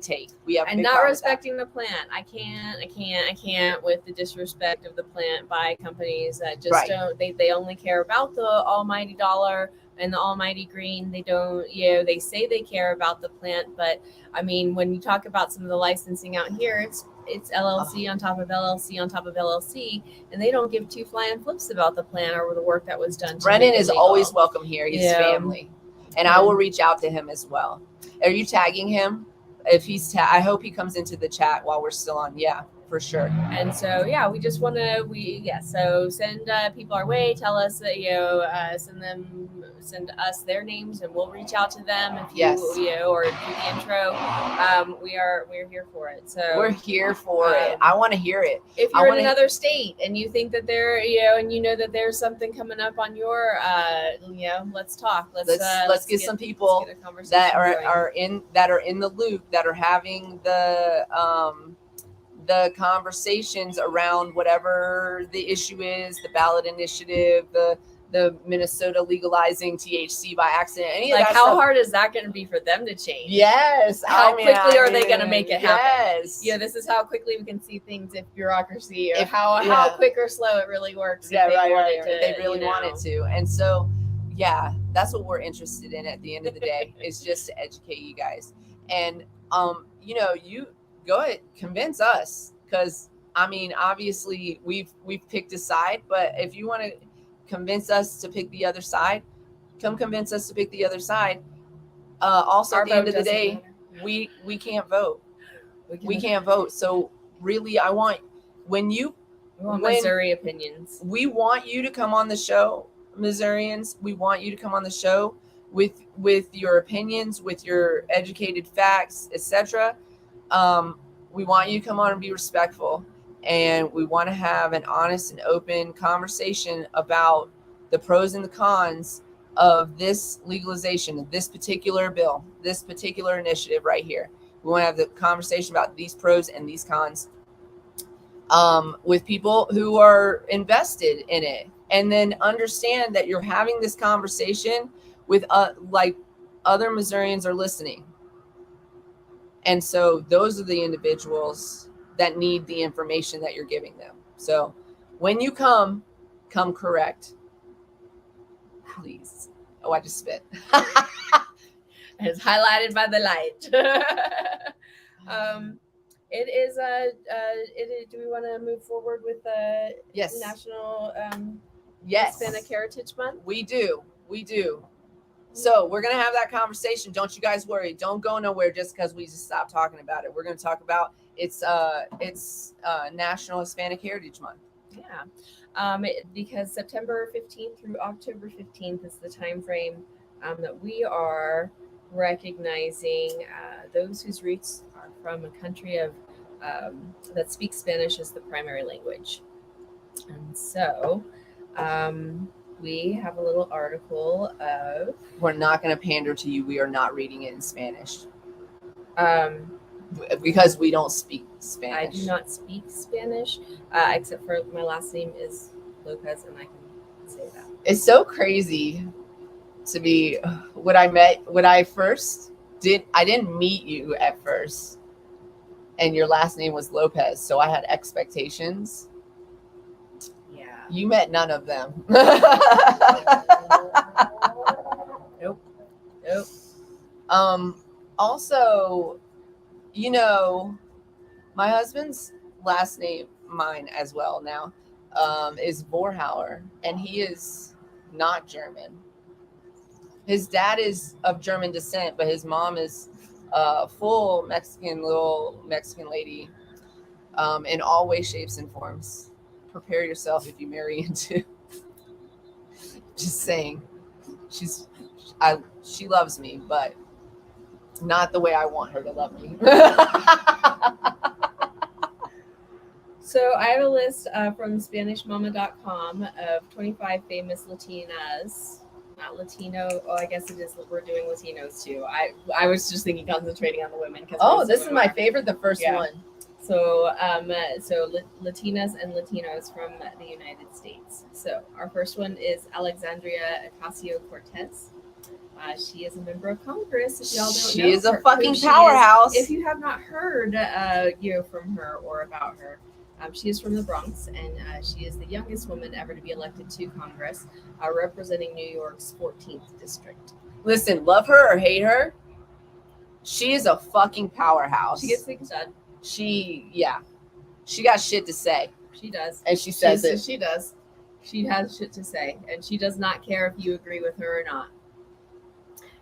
Take. We have and not respecting the plant. I can't with the disrespect of the plant by companies that just don't. They only care about the almighty dollar and the almighty green. They don't, they say they care about the plant, but I mean, when you talk about some of the licensing out here, it's LLC on top of LLC on top of LLC, and they don't give two flying flips about the plant or the work that was done. Brennan is always welcome here. He's family, and I will reach out to him as well. Are you tagging him? If he's, I hope he comes into the chat while we're still on. Yeah, for sure. And so, we just want to, so send people our way, tell us that, send us their names and we'll reach out to them. If or do the intro. We're here for it. So we're here for it. I want to hear it. If you're in another state and you think that there, and you know that there's something coming up on your, let's talk. Let's get some people that are in the loop, that are having the conversations around whatever the issue is, the ballot initiative, the Minnesota legalizing THC by accident. How hard is that going to be for them to change? Yes. How quickly are they going to make it happen? Yes. This is how quickly we can see things if bureaucracy or how quick or slow it really works. Yeah, they really want it to. And so, that's what we're interested in at the end of the day is just to educate you guys. And, you go ahead, convince us, because obviously we've picked a side, but if you want to convince us to pick the other side, come convince us to pick the other side. Also, Our at the end vote of the doesn't day, matter. we can't vote. We can't vote. So really, I want when Missouri opinions. we want you to come on the show, Missourians. We want you to come on the show with your opinions, with your educated facts, etc. We want you to come on and be respectful, and we want to have an honest and open conversation about the pros and the cons of this legalization of this particular bill, this particular initiative right here. We want to have the conversation about these pros and these cons with people who are invested in it, and then understand that you're having this conversation with like other Missourians are listening. And so those are the individuals that need the information that you're giving them. So when you come correct, please. Oh, I just spit. It's highlighted by the light. It is do we want to move forward with the Yes. National Yes. Hispanic Heritage Month? We do. So we're going to have that conversation. Don't you guys worry. Don't go nowhere just because we just stopped talking about it. We're going to talk about it's National Hispanic Heritage Month. Yeah. Because September 15th through October 15th is the time frame that we are recognizing those whose roots are from a country of that speaks Spanish as the primary language. And so we have a little article of... We're not going to pander to you. We are not reading it in Spanish. Because we don't speak Spanish. I do not speak Spanish, except for my last name is Lopez, and I can say that. It's so crazy to be when I first I didn't meet you at first, and your last name was Lopez, so I had expectations. Yeah. You met none of them. Nope. Also, my husband's last name, mine as well now, is Vorhauer, and he is not German. His dad is of German descent, but his mom is full little Mexican lady, in all ways, shapes, and forms. Prepare yourself if you marry into. Just saying, she loves me, but not the way I want her to love me. So I have a list from SpanishMama.com of 25 famous Latinas. Not Latino. Oh, I guess it is. We're doing Latinos too. I was just thinking, concentrating on the women. This is my favorite. The first one. So, Latinas and Latinos from the United States. So our first one is Alexandria Ocasio-Cortez. She is a member of Congress. If y'all don't know, she is a fucking powerhouse. If you have not heard, from her or about her, she is from the Bronx, and she is the youngest woman ever to be elected to Congress, representing New York's 14th district. Listen, love her or hate her, she is a fucking powerhouse. She gets things done. She got shit to say. She does, and she says it. She does. She has shit to say, and she does not care if you agree with her or not.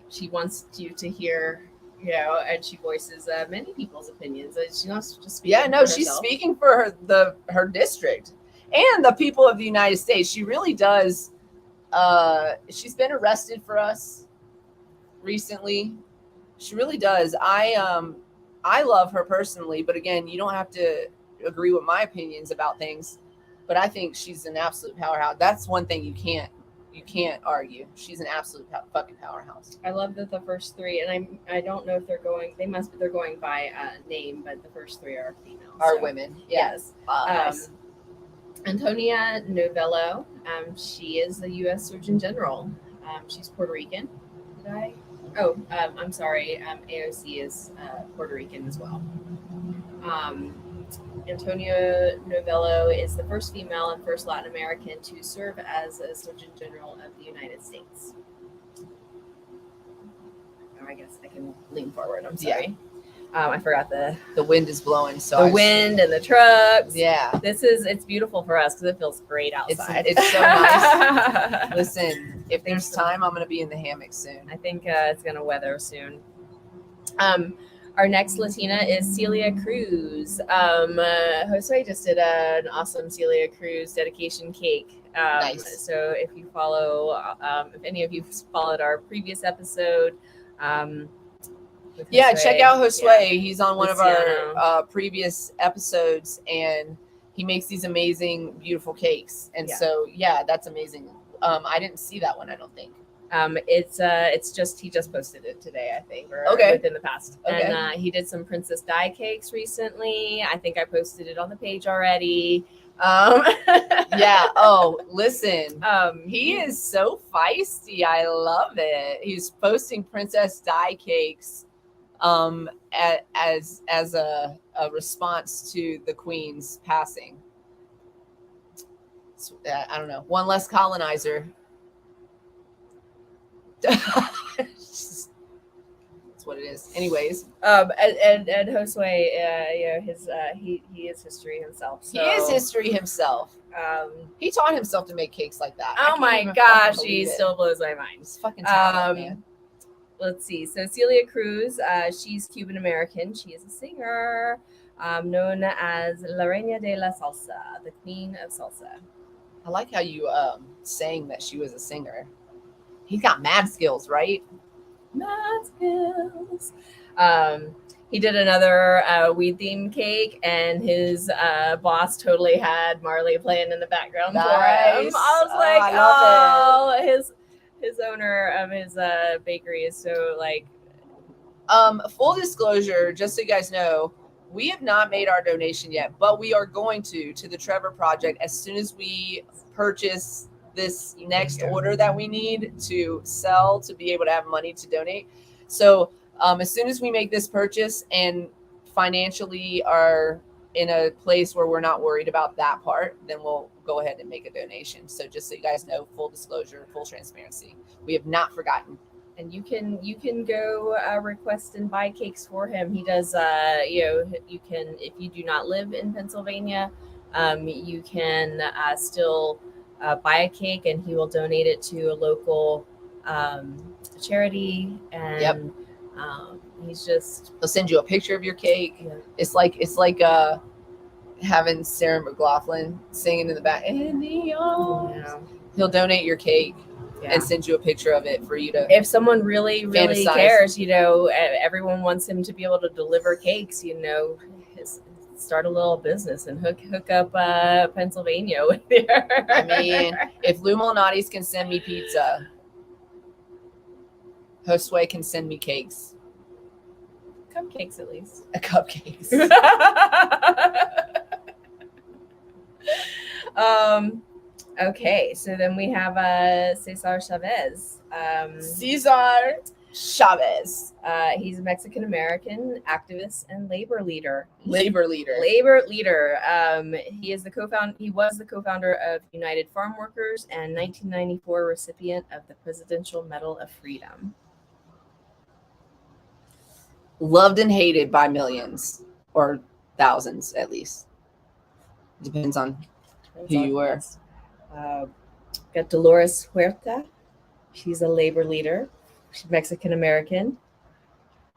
She wants you to hear, and she voices many people's opinions. She's not just speaking for herself. She's speaking for her district and the people of the United States. She really does. She's been arrested for us recently. She really does. I love her personally, but again, you don't have to agree with my opinions about things. But I think she's an absolute powerhouse. That's one thing you can't argue. She's an absolute fucking powerhouse. I love that the first three, and I don't know if they're going by name, but the first three are female. Are women. Yes. Nice. Antonia Novello. She is the U.S. Surgeon General. She's Puerto Rican. I'm sorry. AOC is Puerto Rican as well. Antonia Novello is the first female and first Latin American to serve as a Surgeon General of the United States. Oh, I guess I can lean forward. I'm sorry. I forgot the wind is blowing. So wind and the trucks. Yeah. It's beautiful for us because it feels great outside. It's so nice. Listen, If there's time, I'm going to be in the hammock soon. I think it's going to weather soon. Our next Latina is Celia Cruz. Josue just did an awesome Celia Cruz dedication cake. Nice. So if you follow, if any of you followed our previous episode, yeah, Josue, check out Josue. yeah. He's on one of our previous episodes, and he makes these amazing, beautiful cakes. And so, yeah, that's amazing. I didn't see that one, I don't think. It's just he just posted it today, I think, or within the past. Okay. And he did some princess die cakes recently. I think I posted it on the page already. Yeah. Oh, listen. He is so feisty. I love it. He's posting princess die cakes as a response to the queen's passing. I don't know. One less colonizer. That's what it is. Anyways, and Josue, his he is history himself. So, he is history himself. He taught himself to make cakes like that. Oh my gosh, he still blows my mind. He's fucking talented, man. Let's see. So Celia Cruz, she's Cuban American. She is a singer, known as La Reina de la Salsa, the Queen of Salsa. I like how you saying that she was a singer. He's got mad skills, right? Mad skills. He did another weed themed cake, and his boss totally had Marley playing in the background for him. I was like, his owner of his bakery is so like. Full disclosure, just so you guys know, we have not made our donation yet, but we are going to the Trevor Project as soon as we purchase this next order that we need to sell to be able to have money to donate. So as soon as we make this purchase and financially are in a place where we're not worried about that part, then we'll go ahead and make a donation. So just so you guys know, full disclosure, full transparency, we have not forgotten. And you can go request and buy cakes for him. He does, you can, if you do not live in Pennsylvania, you can still buy a cake, and he will donate it to a local charity. And he'll send you a picture of your cake. Yeah. It's like having Sarah McLachlan singing in the back. In the arms. Yeah. He'll donate your cake. Yeah. And send you a picture of it for you to. If someone really cares, everyone wants him to be able to deliver cakes. Start a little business and hook up Pennsylvania with you. I mean, if Lou Malnati's can send me pizza, Josue can send me cakes. Cupcakes, at least. Cupcakes. Okay, so then we have Cesar Chavez. Cesar Chavez. He's a Mexican American activist and labor leader. He is He was the co-founder of United Farm Workers and 1994 recipient of the Presidential Medal of Freedom. Loved and hated by millions or thousands, at least. Depends on who you were. Got Dolores Huerta. She's a labor leader. She's Mexican American.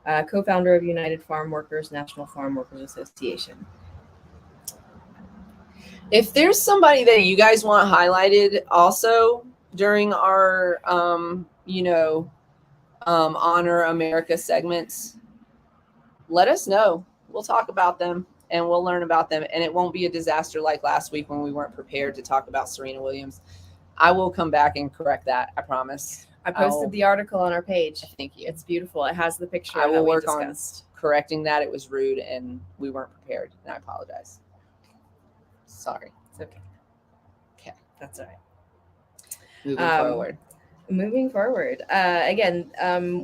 Co-founder of United Farm Workers, National Farm Workers Association. If there's somebody that you guys want highlighted also during our, Honor America segments, let us know. We'll talk about them and we'll learn about them. And it won't be a disaster like last week when we weren't prepared to talk about Serena Williams. I will come back and correct that. I promise. I posted the article on our page. Thank you. It's beautiful. It has the picture. I will work on correcting that. It was rude and we weren't prepared, and I apologize. Sorry. It's okay. Okay. That's all right. Moving forward. Again,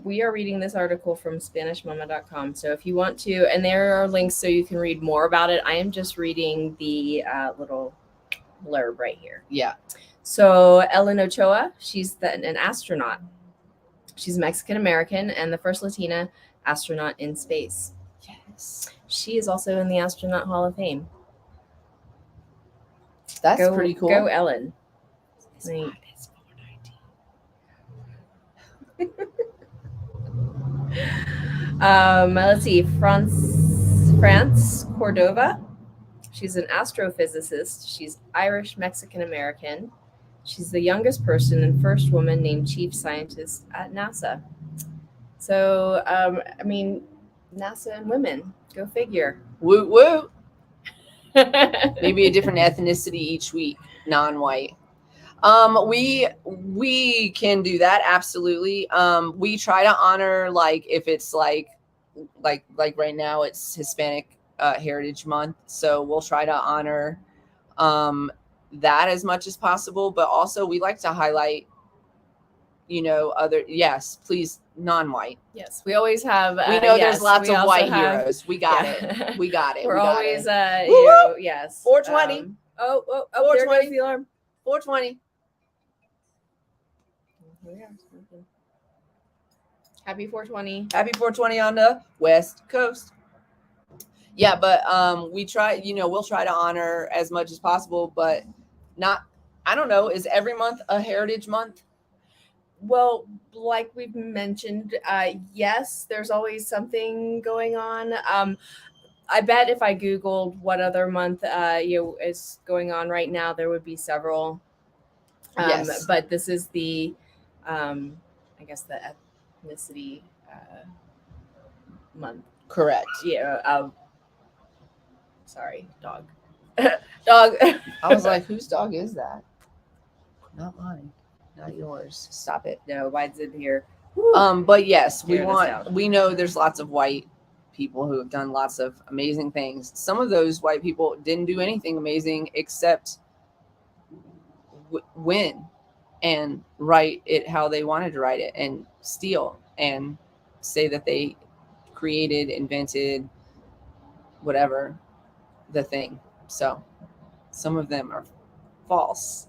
we are reading this article from SpanishMama.com. So if you want to, and there are links so you can read more about it. I am just reading the little blurb right here. Yeah. So Ellen Ochoa, she's an astronaut. She's Mexican American and the first Latina astronaut in space. Yes. She is also in the Astronaut Hall of Fame. That's pretty cool. Go Ellen. Let's see. France Cordova. She's an astrophysicist. She's Irish Mexican American. She's the youngest person and first woman named chief scientist at NASA. So, I mean, NASA and women, go figure. Woo woo. Maybe a different ethnicity each week, non-white. We can do that, absolutely. We try to honor, like, if it's like right now it's Hispanic Heritage Month, so we'll try to honor that as much as possible. But also we like to highlight, other, yes, please, non-white. Yes, we always have. We know yes, there's lots we of also white have- heroes. We got yeah. it. We got it. We're we got always, it. yes. 420. Oh, there 420. goes the alarm. 420. Here we are. Happy 420. Happy 420 on the West Coast. Yeah, but we try, we'll try to honor as much as possible, but not, I don't know, is every month a Heritage Month? Well, like we've mentioned, yes, there's always something going on. I bet if I Googled what other month is going on right now, there would be several. Yes. But this is the, I guess the ethnicity month. Correct. Yeah. Sorry, dog. Dog. I was like, whose dog is that? Not mine. Not yours. Stop it. No, mine's in here. But yes, Hear this out. we know there's lots of white people who have done lots of amazing things. Some of those white people didn't do anything amazing except win and write it how they wanted to write it and steal and say that they created, invented, whatever the thing. So some of them are false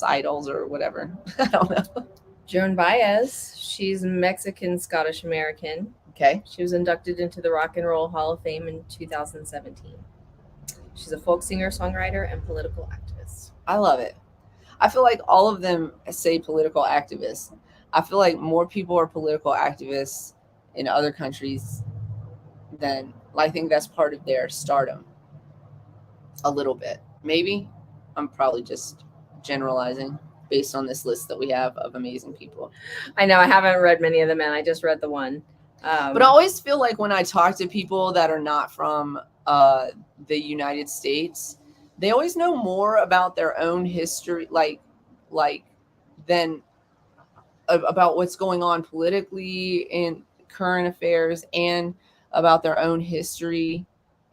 idols or whatever. I don't know. Joan Baez, she's Mexican Scottish American. Okay. She was inducted into the Rock and Roll Hall of Fame in 2017. She's a folk singer, songwriter, and political activist. I love it. I feel like all of them say political activists. I feel like more people are political activists in other countries than, I think that's part of their stardom. A little bit. Maybe. I'm probably just generalizing based on this list that we have of amazing people. I know I haven't read many of them, and I just read the one. But I always feel like when I talk to people that are not from the United States, they always know more about their own history, like than about what's going on politically in current affairs and about their own history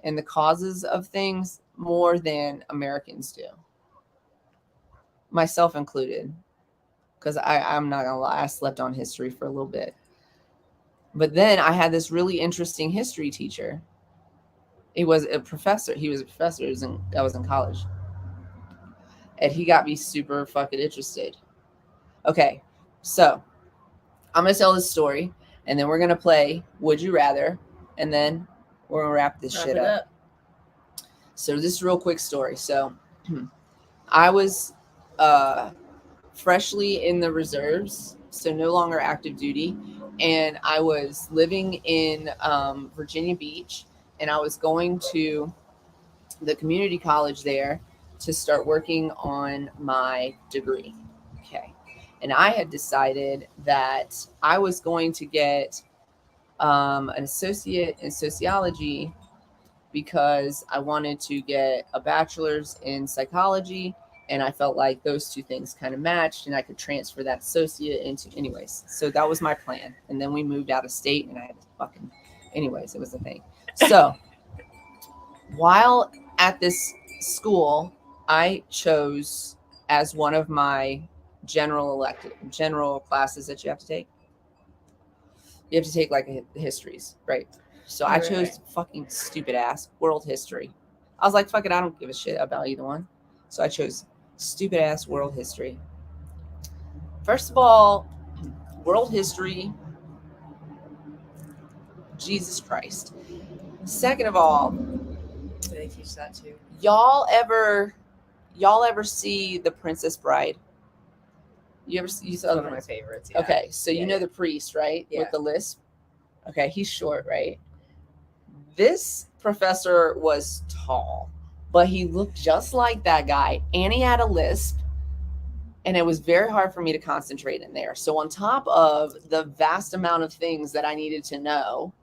and the causes of things more than Americans do. Myself included, because I'm not gonna lie, I slept on history for a little bit. But then I had this really interesting history teacher. He was a professor. I was in college. And he got me super fucking interested. Okay, so I'm going to tell this story, and then we're going to play Would You Rather, and then we're going to wrap this shit up. So this is a real quick story. So I was freshly in the reserves, so no longer active duty, and I was living in Virginia Beach, and I was going to the community college there to start working on my degree. Okay. And I had decided that I was going to get an associate in sociology because I wanted to get a bachelor's in psychology, and I felt like those two things kind of matched, and I could transfer that associate into, anyways. So that was my plan. And then we moved out of state, and I had to anyways, it was a thing. So while at this school, I chose as one of my general classes that you have to take. You have to take like histories, right? So I chose fucking stupid ass world history. I was like, fuck it, I don't give a shit about either one. So I chose stupid ass world history. First of all, world history, Jesus Christ. Second of all, they teach that too. Y'all ever see The Princess Bride? You It's saw one of my favorites. Yeah. Okay, so you know the priest, right? Yeah. With the lisp. Okay, he's short, right? This professor was tall, but he looked just like that guy, and he had a lisp, and it was very hard for me to concentrate in there. So on top of the vast amount of things that I needed to know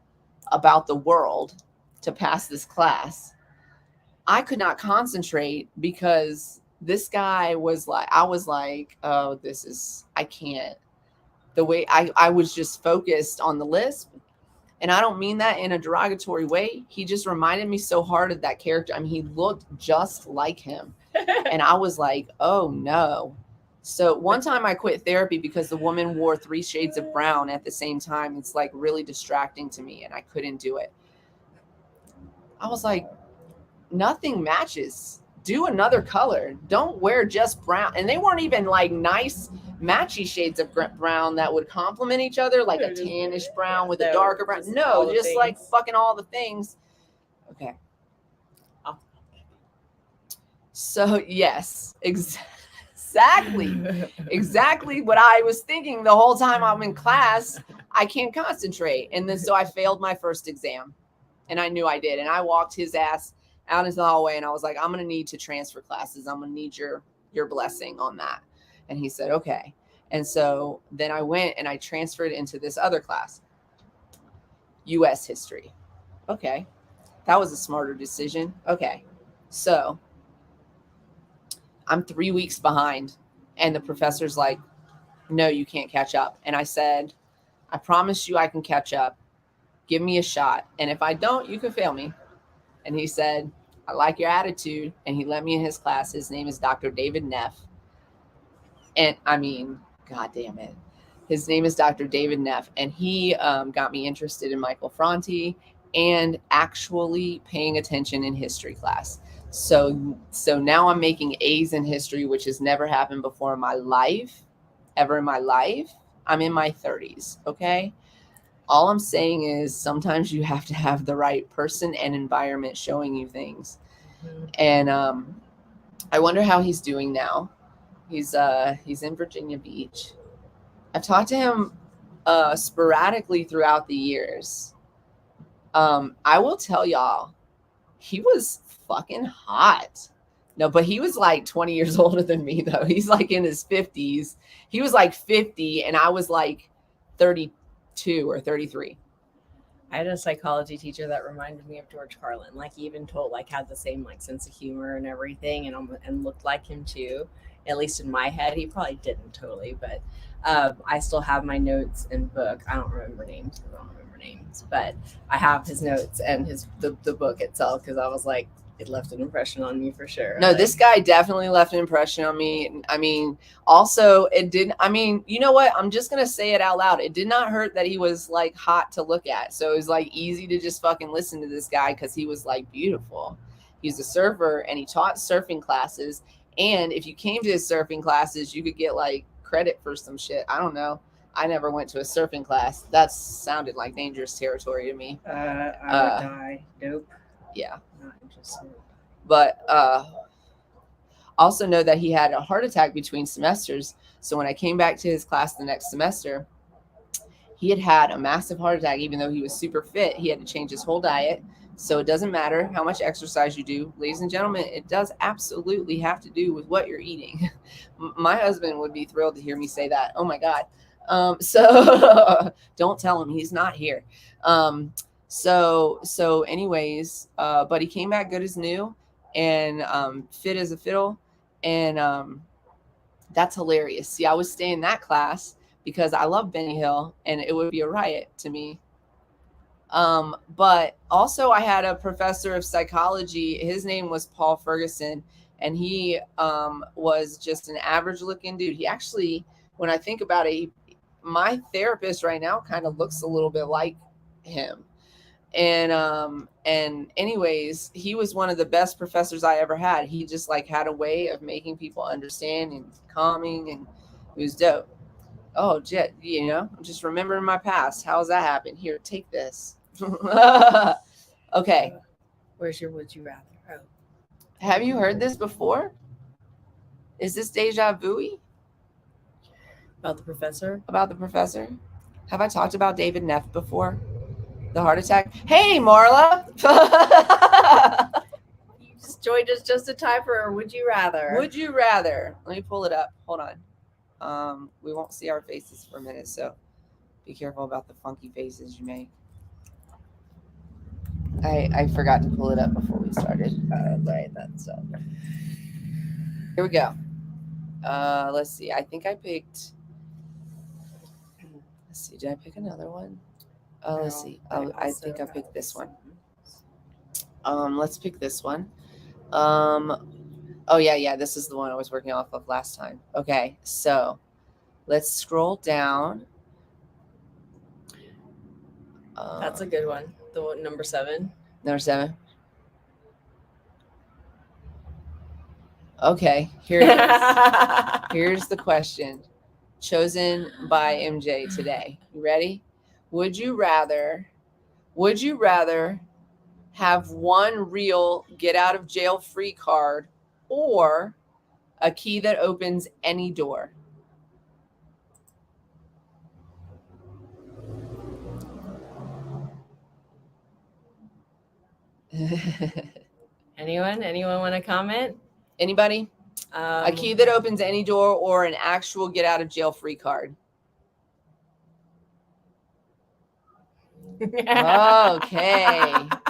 about the world to pass this class, I could not concentrate because this guy was like, I was like, oh, I can't. The way I was just focused on the lisp. And I don't mean that in a derogatory way. He just reminded me so hard of that character. I mean, he looked just like him. And I was like, oh no. So one time I quit therapy because the woman wore 3 shades of brown at the same time. It's like really distracting to me and I couldn't do it. I was like, nothing matches. Do another color. Don't wear just brown. And they weren't even like nice matchy shades of brown that would complement each other, like a tannish brown with a darker brown. No, just like fucking all the things. Okay. So yes, exactly what I was thinking the whole time I'm in class. I can't concentrate. And then so I failed my first exam, and I knew I did. And I walked his ass out into the hallway, and I was like, I'm going to need to transfer classes. I'm going to need your blessing on that. And he said, okay. And so then I went and I transferred into this other class, U.S. history. Okay. That was a smarter decision. Okay. So I'm 3 weeks behind, and the professor's like, no, you can't catch up. And I said, I promise you I can catch up. Give me a shot. And if I don't, you can fail me. And he said, I like your attitude. And he let me in his class. His name is Dr. David Neff. And I mean, God damn it. His name is Dr. David Neff. And he got me interested in Michael Franti and actually paying attention in history class. So now I'm making A's in history, which has never happened before in my life, ever in my life. I'm in my 30s. Okay. All I'm saying is sometimes you have to have the right person and environment showing you things. Mm-hmm. And I wonder how he's doing now. He's in Virginia Beach. I've talked to him sporadically throughout the years. I will tell y'all, he was fucking hot. No, but he was like 20 years older than me, though. He's like in his 50s. He was like 50, and I was like 32 or 33. I had a psychology teacher that reminded me of George Carlin. Like, he even had the same like sense of humor and everything, and looked like him too. At least in my head, he probably didn't totally, but I still have my notes and book. I don't remember names, but I have his notes and the book itself, because I was like, it left an impression on me for sure. No, this guy definitely left an impression on me. I mean, also it didn't, I mean, you know what? I'm just going to say it out loud. It did not hurt that he was like hot to look at. So it was like easy to just fucking listen to this guy because he was like beautiful. He's a surfer and he taught surfing classes. And if you came to his surfing classes, you could get like credit for some shit. I don't know. I never went to a surfing class. That sounded like dangerous territory to me. I would die. Nope. Yeah. Not interested. But also know that he had a heart attack between semesters. So when I came back to his class the next semester, he had a massive heart attack. Even though he was super fit, he had to change his whole diet. So it doesn't matter how much exercise you do. Ladies and gentlemen, it does absolutely have to do with what you're eating. My husband would be thrilled to hear me say that. Oh my God. So don't tell him, he's not here. So anyways, but he came back good as new and fit as a fiddle. And that's hilarious. See, I was staying in that class because I love Benny Hill and it would be a riot to me. But also I had a professor of psychology. His name was Paul Ferguson, and he was just an average looking dude. He actually, when I think about it, my therapist right now kind of looks a little bit like him. And anyways, he was one of the best professors I ever had. He just like had a way of making people understand and calming, and it was dope. Oh, Jet, you know, I'm just remembering my past. How's that happen? Here, take this. Okay. Where's your would you rather? Oh. Have you heard this before? Is this deja vu-y? About the professor? About the professor? Have I talked about David Neff before? The heart attack? Hey, Marla! You just joined us just in time for Would You Rather. Would you rather? Let me pull it up. Hold on. We won't see our faces for a minute, so be careful about the funky faces you make. I forgot to pull it up before we started. Right, that's Here we go. Let's see. I think I picked. Let's see. Did I pick another one? Let's see. I think I picked this one. Let's pick this one. Oh yeah. This is the one I was working off of last time. Okay, so let's scroll down. That's a good one. The one, number 7. Number 7. Okay, here it is. Here's the question chosen by MJ today. You ready? Would you rather have one real get out of jail free card or a key that opens any door? Anyone want to comment? Anybody? A key that opens any door or an actual get out of jail free card? Okay.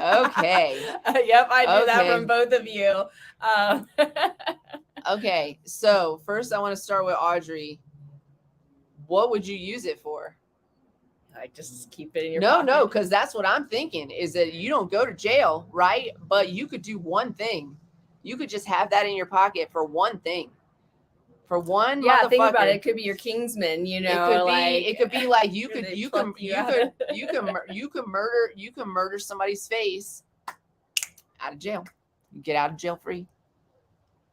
Yep, I knew that from both of you. Okay, so first I want to start with Audrey. What would you use it for? I just keep it in your pocket. No, because that's what I'm thinking is that you don't go to jail, right? But you could do one thing. You could just have that in your pocket for one thing. For one, yeah. Think about it. It could be your Kingsman. You know, it could be like you could murder somebody's face out of jail. You get out of jail free.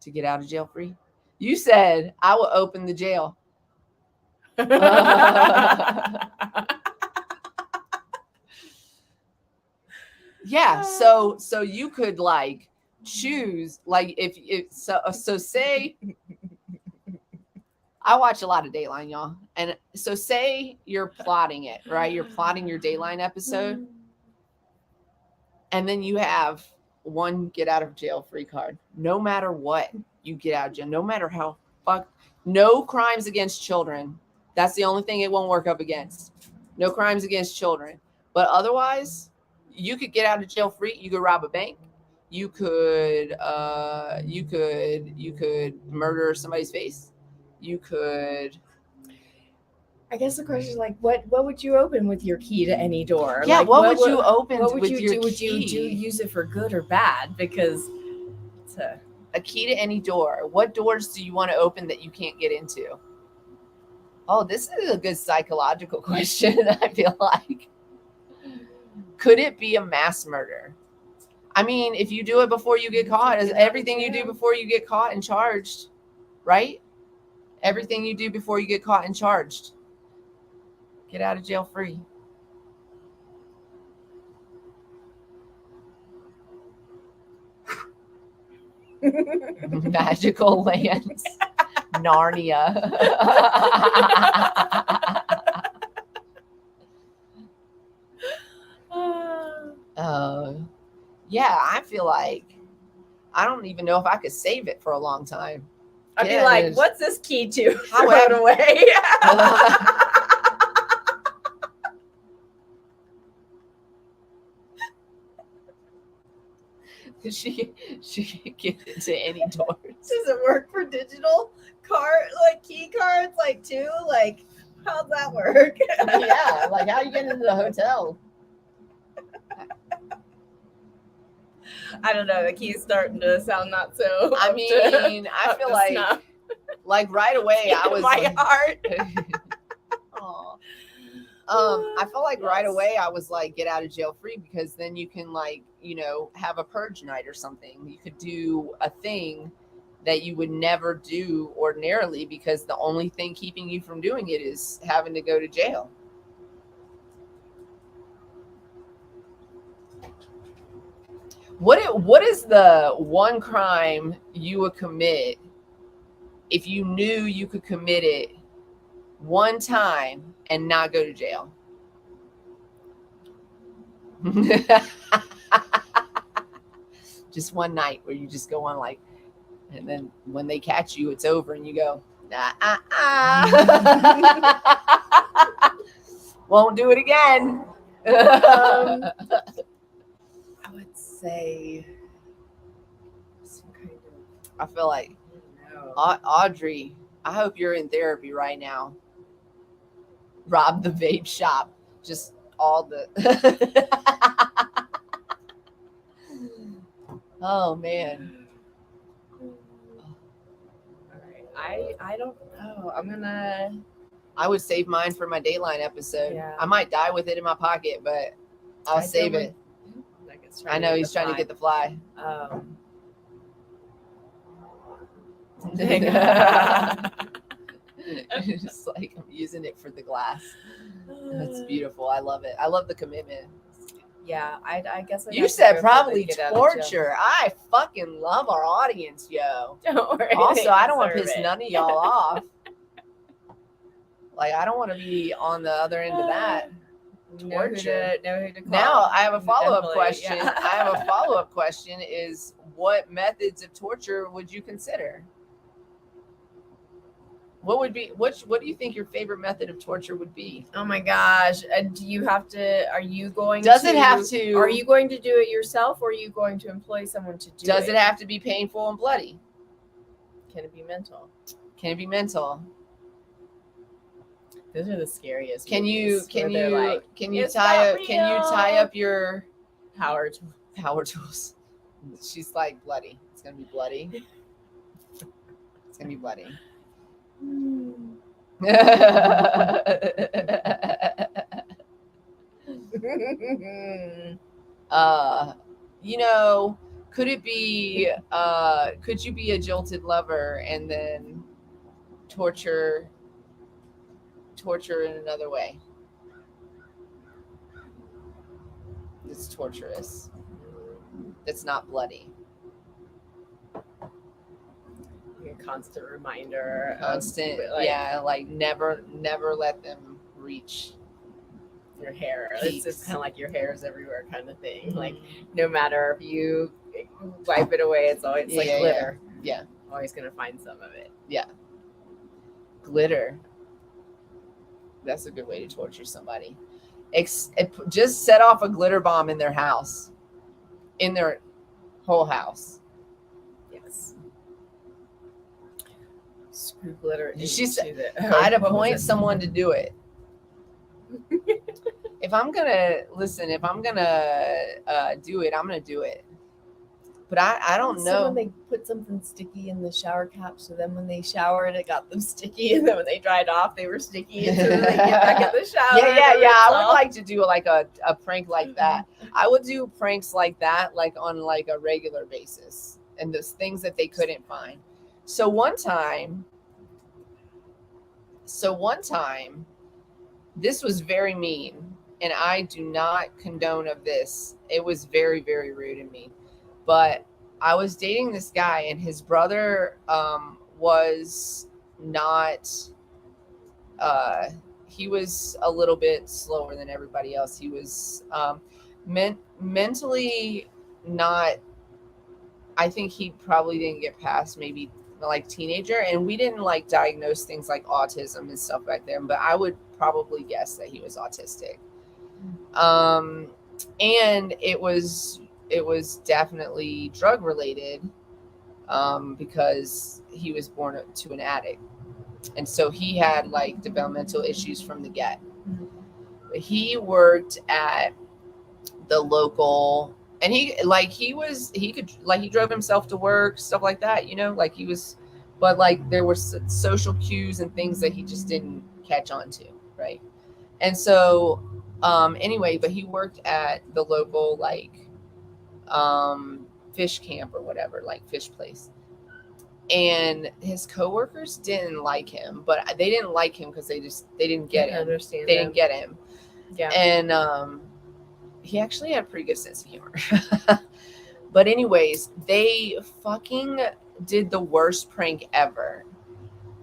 To get out of jail free. You said I will open the jail. Yeah, so you could like choose like if say I watch a lot of Dateline, y'all. And so say you're plotting it, right? You're plotting your Dateline episode. And then you have one get out of jail free card. No matter what, you get out of jail. No matter how no crimes against children. That's the only thing it won't work up against. No crimes against children. But otherwise, you could get out of jail free. You could rob a bank. You could murder somebody's face. You could. I guess the question is like, what would you open with your key to any door? Yeah, like, what would you open what would with you your do? key? Would you use it for good or bad? Because it's a key to any door. What doors do you want to open that you can't get into? Oh, this is a good psychological question, I feel like. Could it be a mass murder? I mean, if you do it before you get caught, is everything you do before you get caught and charged, right? Everything you do before you get caught and charged. Get out of jail free. Magical lands. Narnia. Yeah, I feel like I don't even know if I could save it for a long time. I'd be like, what's this key to? Throw it away. She can get into any doors. Does it work for digital key cards too? Like, how's that work? Yeah, like how you get into the hotel? I don't know. The key's starting to sound not so. I mean, I feel like right away I was my heart. I felt like right away I was like, get out of jail free, because then you can have a purge night or something. You could do a thing that you would never do ordinarily, because the only thing keeping you from doing it is having to go to jail. What is the one crime you would commit if you knew you could commit it one time and not go to jail? Just one night where you just go on like, and then when they catch you, it's over and you go, won't do it again. I would say some kind of, I feel like I don't know. Audrey, I hope you're in therapy right now. Rob the vape shop. Just all the. Oh, man. All right. I don't know. I'm gonna. I would save mine for my Dateline episode. Yeah. I might die with it in my pocket, but I'll save it. Like it's I know he's trying to get the fly. Just like I'm using it for the glass. That's beautiful. I love it. I love the commitment. Yeah, I guess. You said probably torture. I fucking love our audience, yo. Don't worry. Also, I don't want to piss none of y'all off. Like, I don't want to be on the other end of that. Torture. Know who to call. Now, I have a follow-up Definitely, question. yeah. I have a follow-up question is, what methods of torture would you consider? What do you think your favorite method of torture would be? Oh my gosh. Do you have to, are you going Does to, it have to, are you going to do it yourself or are you going to employ someone to do it? does it have to be painful and bloody? Can it be mental? Can it be mental? Those are the scariest. Can you "It's tie not up real." your power tools? She's like, bloody. It's gonna be bloody. It's gonna be bloody. Could it be could you be a jilted lover and then torture in another way? It's torturous. It's not bloody. a constant reminder. Constant, like never let them reach your hair. peaks. It's just kind of like your hair is everywhere kind of thing. Like no matter if you wipe it away, it's always like glitter. Yeah. Always gonna find some of it. Yeah. Glitter. That's a good way to torture somebody. Just set off a glitter bomb in their house, in their whole house. Yes. Screw glitter. I'd appoint someone to do it. If I'm gonna do it, I'm gonna do it. But I don't know. When they put something sticky in the shower cap, so then when they showered, it got them sticky, and then when they dried off, they were sticky, and so then they get back in the shower. Yeah. I would like to do like a prank like that. I would do pranks like that, like on like a regular basis, and those things that they couldn't find. So one time, this was very mean, and I do not condone of this. It was very, very rude in me. But I was dating this guy, and his brother was not, he was a little bit slower than everybody else. He was mentally not, I think he probably didn't get past maybe like teenager. And we didn't like diagnose things like autism and stuff back then, but I would probably guess that he was autistic. And it was definitely drug related, because he was born to an addict, and so he had like developmental issues from the get. He worked at the local, and he drove himself to work, stuff like that, like he was, but like there were social cues and things that he just didn't catch on to, right? And so anyway, but he worked at the local like fish camp or whatever, like fish place, and his coworkers didn't like him, but they didn't like him because they didn't get him. They didn't get him. Yeah. And he actually had a pretty good sense of humor. But anyways, they fucking did the worst prank ever.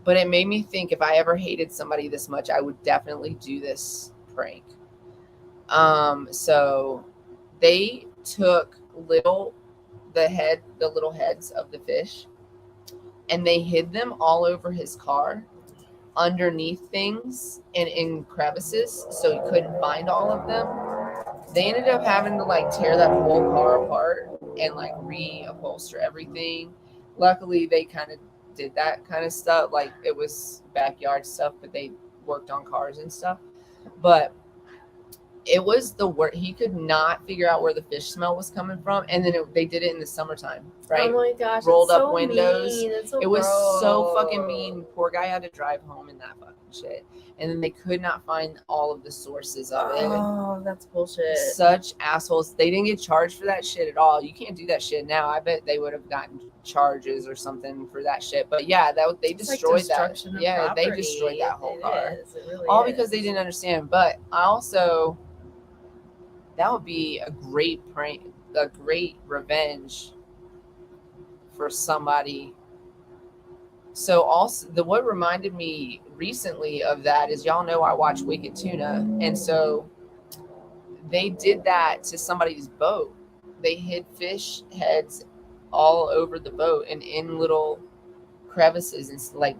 But it made me think, if I ever hated somebody this much, I would definitely do this prank. So they took the little heads of the fish, and they hid them all over his car, underneath things and in crevices, so he couldn't find all of them. They ended up having to like tear that whole car apart and like reupholster everything. Luckily, they kind of did that kind of stuff. Like, it was backyard stuff, but they worked on cars and stuff. But it was the worst. He could not figure out where the fish smell was coming from, and then they did it in the summertime, right? Oh my gosh! Rolled up so windows. Mean. So it was so gross. fucking mean. Poor guy had to drive home in that fucking shit, and then they could not find all of the sources of it. Oh, that's bullshit. Such assholes. They didn't get charged for that shit at all. You can't do that shit now. I bet they would have gotten charges or something for that shit. But yeah, they destroyed that. Yeah, they destroyed that whole car. It really all is. Because they didn't understand. But I also, that would be a great prank, a great revenge for somebody. So also, what reminded me recently of that is, y'all know I watch Wicked Tuna, and so they did that to somebody's boat. They hid fish heads all over the boat and in little crevices and like.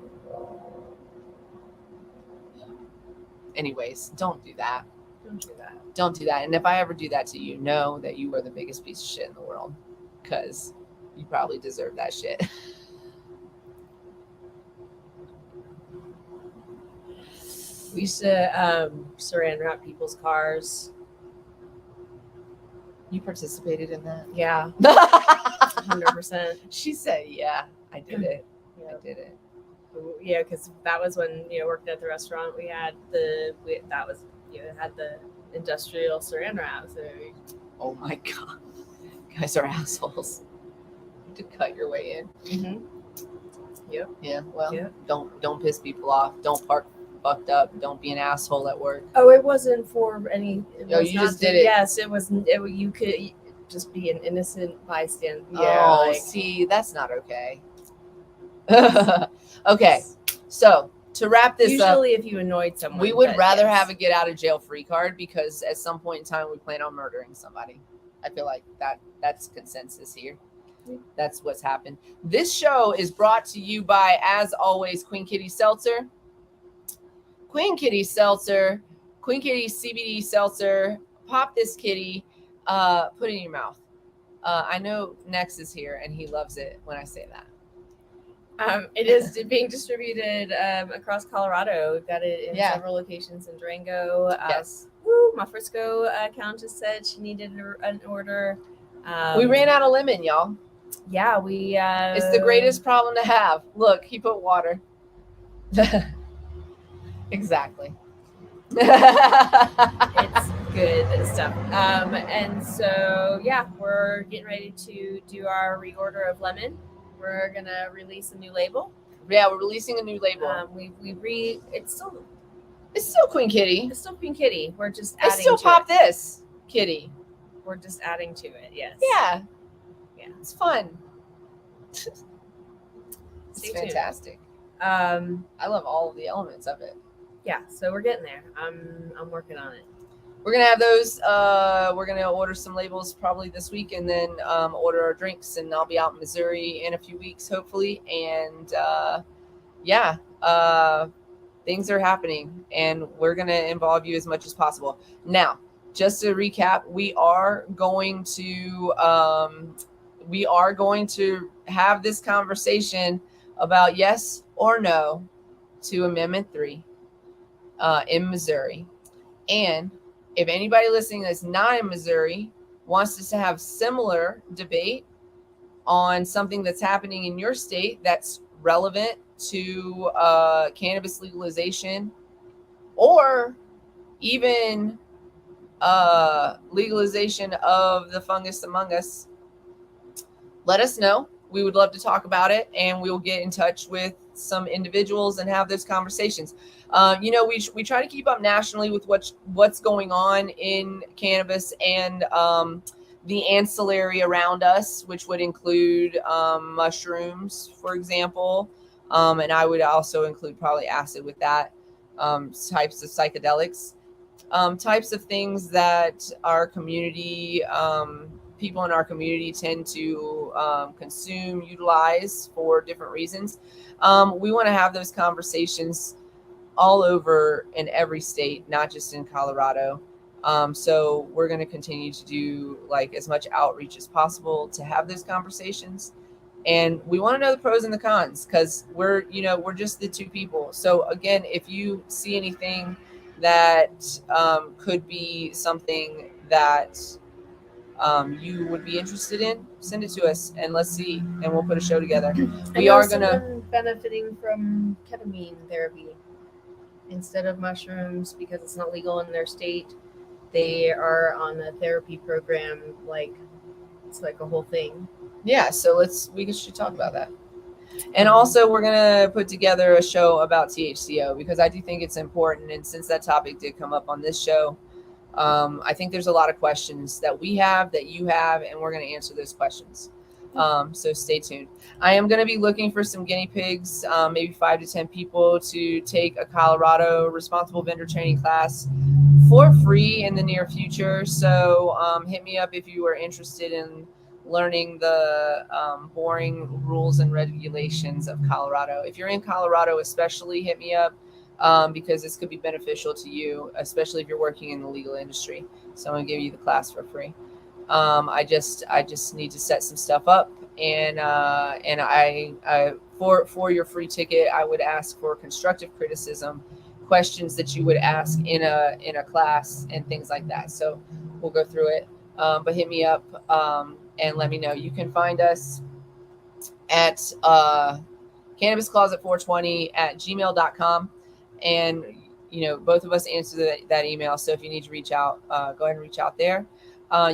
Anyways, don't do that. Don't do that. And if I ever do that to you, know that you are the biggest piece of shit in the world, because you probably deserve that shit. We used to saran wrap people's cars. You participated in that? Yeah. 100%. She said, yeah, I did it. Yeah. I did it. Yeah, because that was when, working at the restaurant, we had had the industrial saran wrap. So oh my God. You guys are assholes. To cut your way in. Mm-hmm. Yep. Yeah. Well, yep. Don't piss people off. Don't park fucked up. Don't be an asshole at work. Oh, it wasn't for any. You just did it. Yes, it was. You could just be an innocent bystander. Yeah. Oh, see, that's not okay. Okay, so to wrap this up, usually if you annoyed someone, we would rather have a get out of jail free card, because at some point in time we plan on murdering somebody. I feel like that's consensus here. That's what's happened. This show is brought to you by, as always, Queen Kitty Seltzer. Queen Kitty Seltzer, Queen Kitty CBD Seltzer. Pop this kitty, put it in your mouth. I know Nex is here and he loves it when I say that. It is being distributed across Colorado. We've got it in several locations in Durango. Yes. My Frisco account just said she needed an order. We ran out of lemon, y'all. Yeah, we. It's the greatest problem to have. Look, he put water. Exactly. It's good stuff. And so, yeah, we're getting ready to do our reorder of lemon. We're gonna release a new label. Yeah, we're releasing a new label. It's still Queen Kitty. It's still Queen Kitty. We're just adding. I still pop this kitty. We're just adding to it. Yes. Yeah. Yeah. It's fun. It's Stay fantastic. Tuned. I love all of the elements of it. Yeah, so we're getting there. I'm working on it. We're gonna have those. We're gonna order some labels probably this week, and then order our drinks. And I'll be out in Missouri in a few weeks, hopefully. And things are happening, and we're gonna involve you as much as possible. Now, just to recap, we are going to have this conversation about yes or no to Amendment 3 in Missouri, and if anybody listening that's not in Missouri wants us to have similar debate on something that's happening in your state that's relevant to cannabis legalization, or even legalization of the fungus among us, let us know. We would love to talk about it, and we'll get in touch with some individuals and have those conversations. We try to keep up nationally with what's going on in cannabis and the ancillary around us, which would include mushrooms, for example, And I would also include probably acid with that, types of psychedelics, types of things that our community, people in our community tend to consume, utilize for different reasons. We want to have those conversations all over in every state, not just in Colorado. So we're going to continue to do like as much outreach as possible to have those conversations. And we want to know the pros and the cons, because we're just the two people. So again, if you see anything that could be something that you would be interested in, send it to us and let's see, and we'll put a show together. We are gonna someone benefiting from ketamine therapy instead of mushrooms because it's not legal in their state. They are on a therapy program, like it's like a whole thing. Yeah, so we should talk about that. And also, we're going to put together a show about THCO, because I do think it's important. And since that topic did come up on this show, I think there's a lot of questions that we have, that you have, and we're going to answer those questions. So stay tuned. I am going to be looking for some guinea pigs, maybe 5 to 10 people to take a Colorado responsible vendor training class for free in the near future. So hit me up if you are interested in learning the boring rules and regulations of Colorado. If you're in Colorado, especially, hit me up, because this could be beneficial to you, especially if you're working in the legal industry. So I'm going to give you the class for free. I just need to set some stuff up, and I for your free ticket, I would ask for constructive criticism, questions that you would ask in a class, and things like that. So we'll go through it. But hit me up and let me know. You can find us at cannabiscloset420@gmail.com, and both of us answer that email. So if you need to reach out, go ahead and reach out there.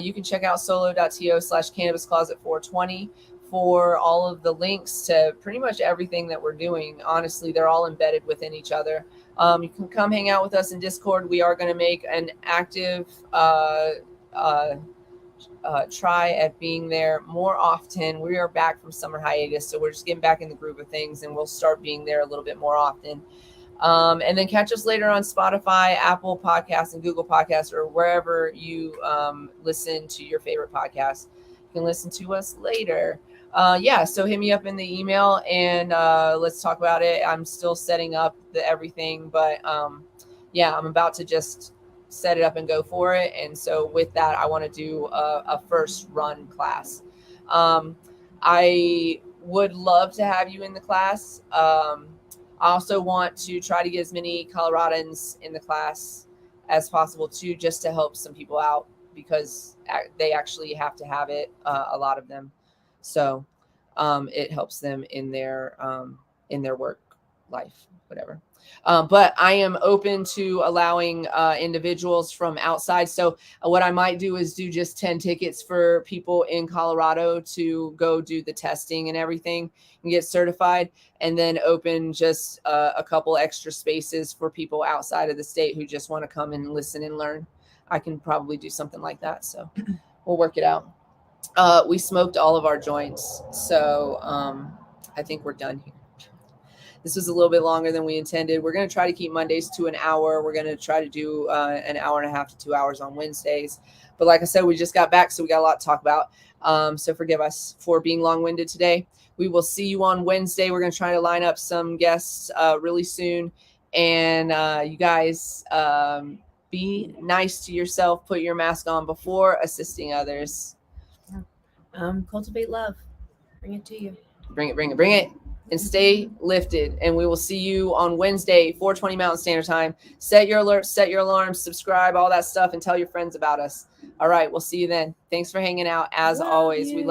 You can check out solo.to/cannabiscloset420 for all of the links to pretty much everything that we're doing. Honestly, they're all embedded within each other. You can come hang out with us in Discord. We are going to make an active try at being there more often. We are back from summer hiatus, so we're just getting back in the groove of things, and we'll start being there a little bit more often. And then catch us later on Spotify, Apple Podcasts, and Google Podcasts, or wherever you listen to your favorite podcast. You can listen to us later. So hit me up in the email, and let's talk about it. I'm still setting up everything, but I'm about to just set it up and go for it. And so with that, I want to do a first run class. I would love to have you in the class. I also want to try to get as many Coloradans in the class as possible too, just to help some people out, because they actually have to have it, a lot of them. So it helps them in their work life, whatever. But I am open to allowing individuals from outside. So what I might do is do just 10 tickets for people in Colorado to go do the testing and everything and get certified, and then open just a couple extra spaces for people outside of the state who just want to come and listen and learn. I can probably do something like that. So we'll work it out. We smoked all of our joints, so I think we're done here. This was a little bit longer than we intended. We're going to try to keep Mondays to an hour. We're going to try to do an hour and a half to 2 hours on Wednesdays. But like I said, we just got back, so we got a lot to talk about. So forgive us for being long-winded today. We will see you on Wednesday. We're going to try to line up some guests really soon. And you guys, be nice to yourself. Put your mask on before assisting others. Cultivate love. Bring it to you. Bring it. And stay lifted. And we will see you on Wednesday, 4:20 Mountain Standard Time. Set your alerts, set your alarms, subscribe, all that stuff, and tell your friends about us. All right, we'll see you then. Thanks for hanging out. As always, we love you.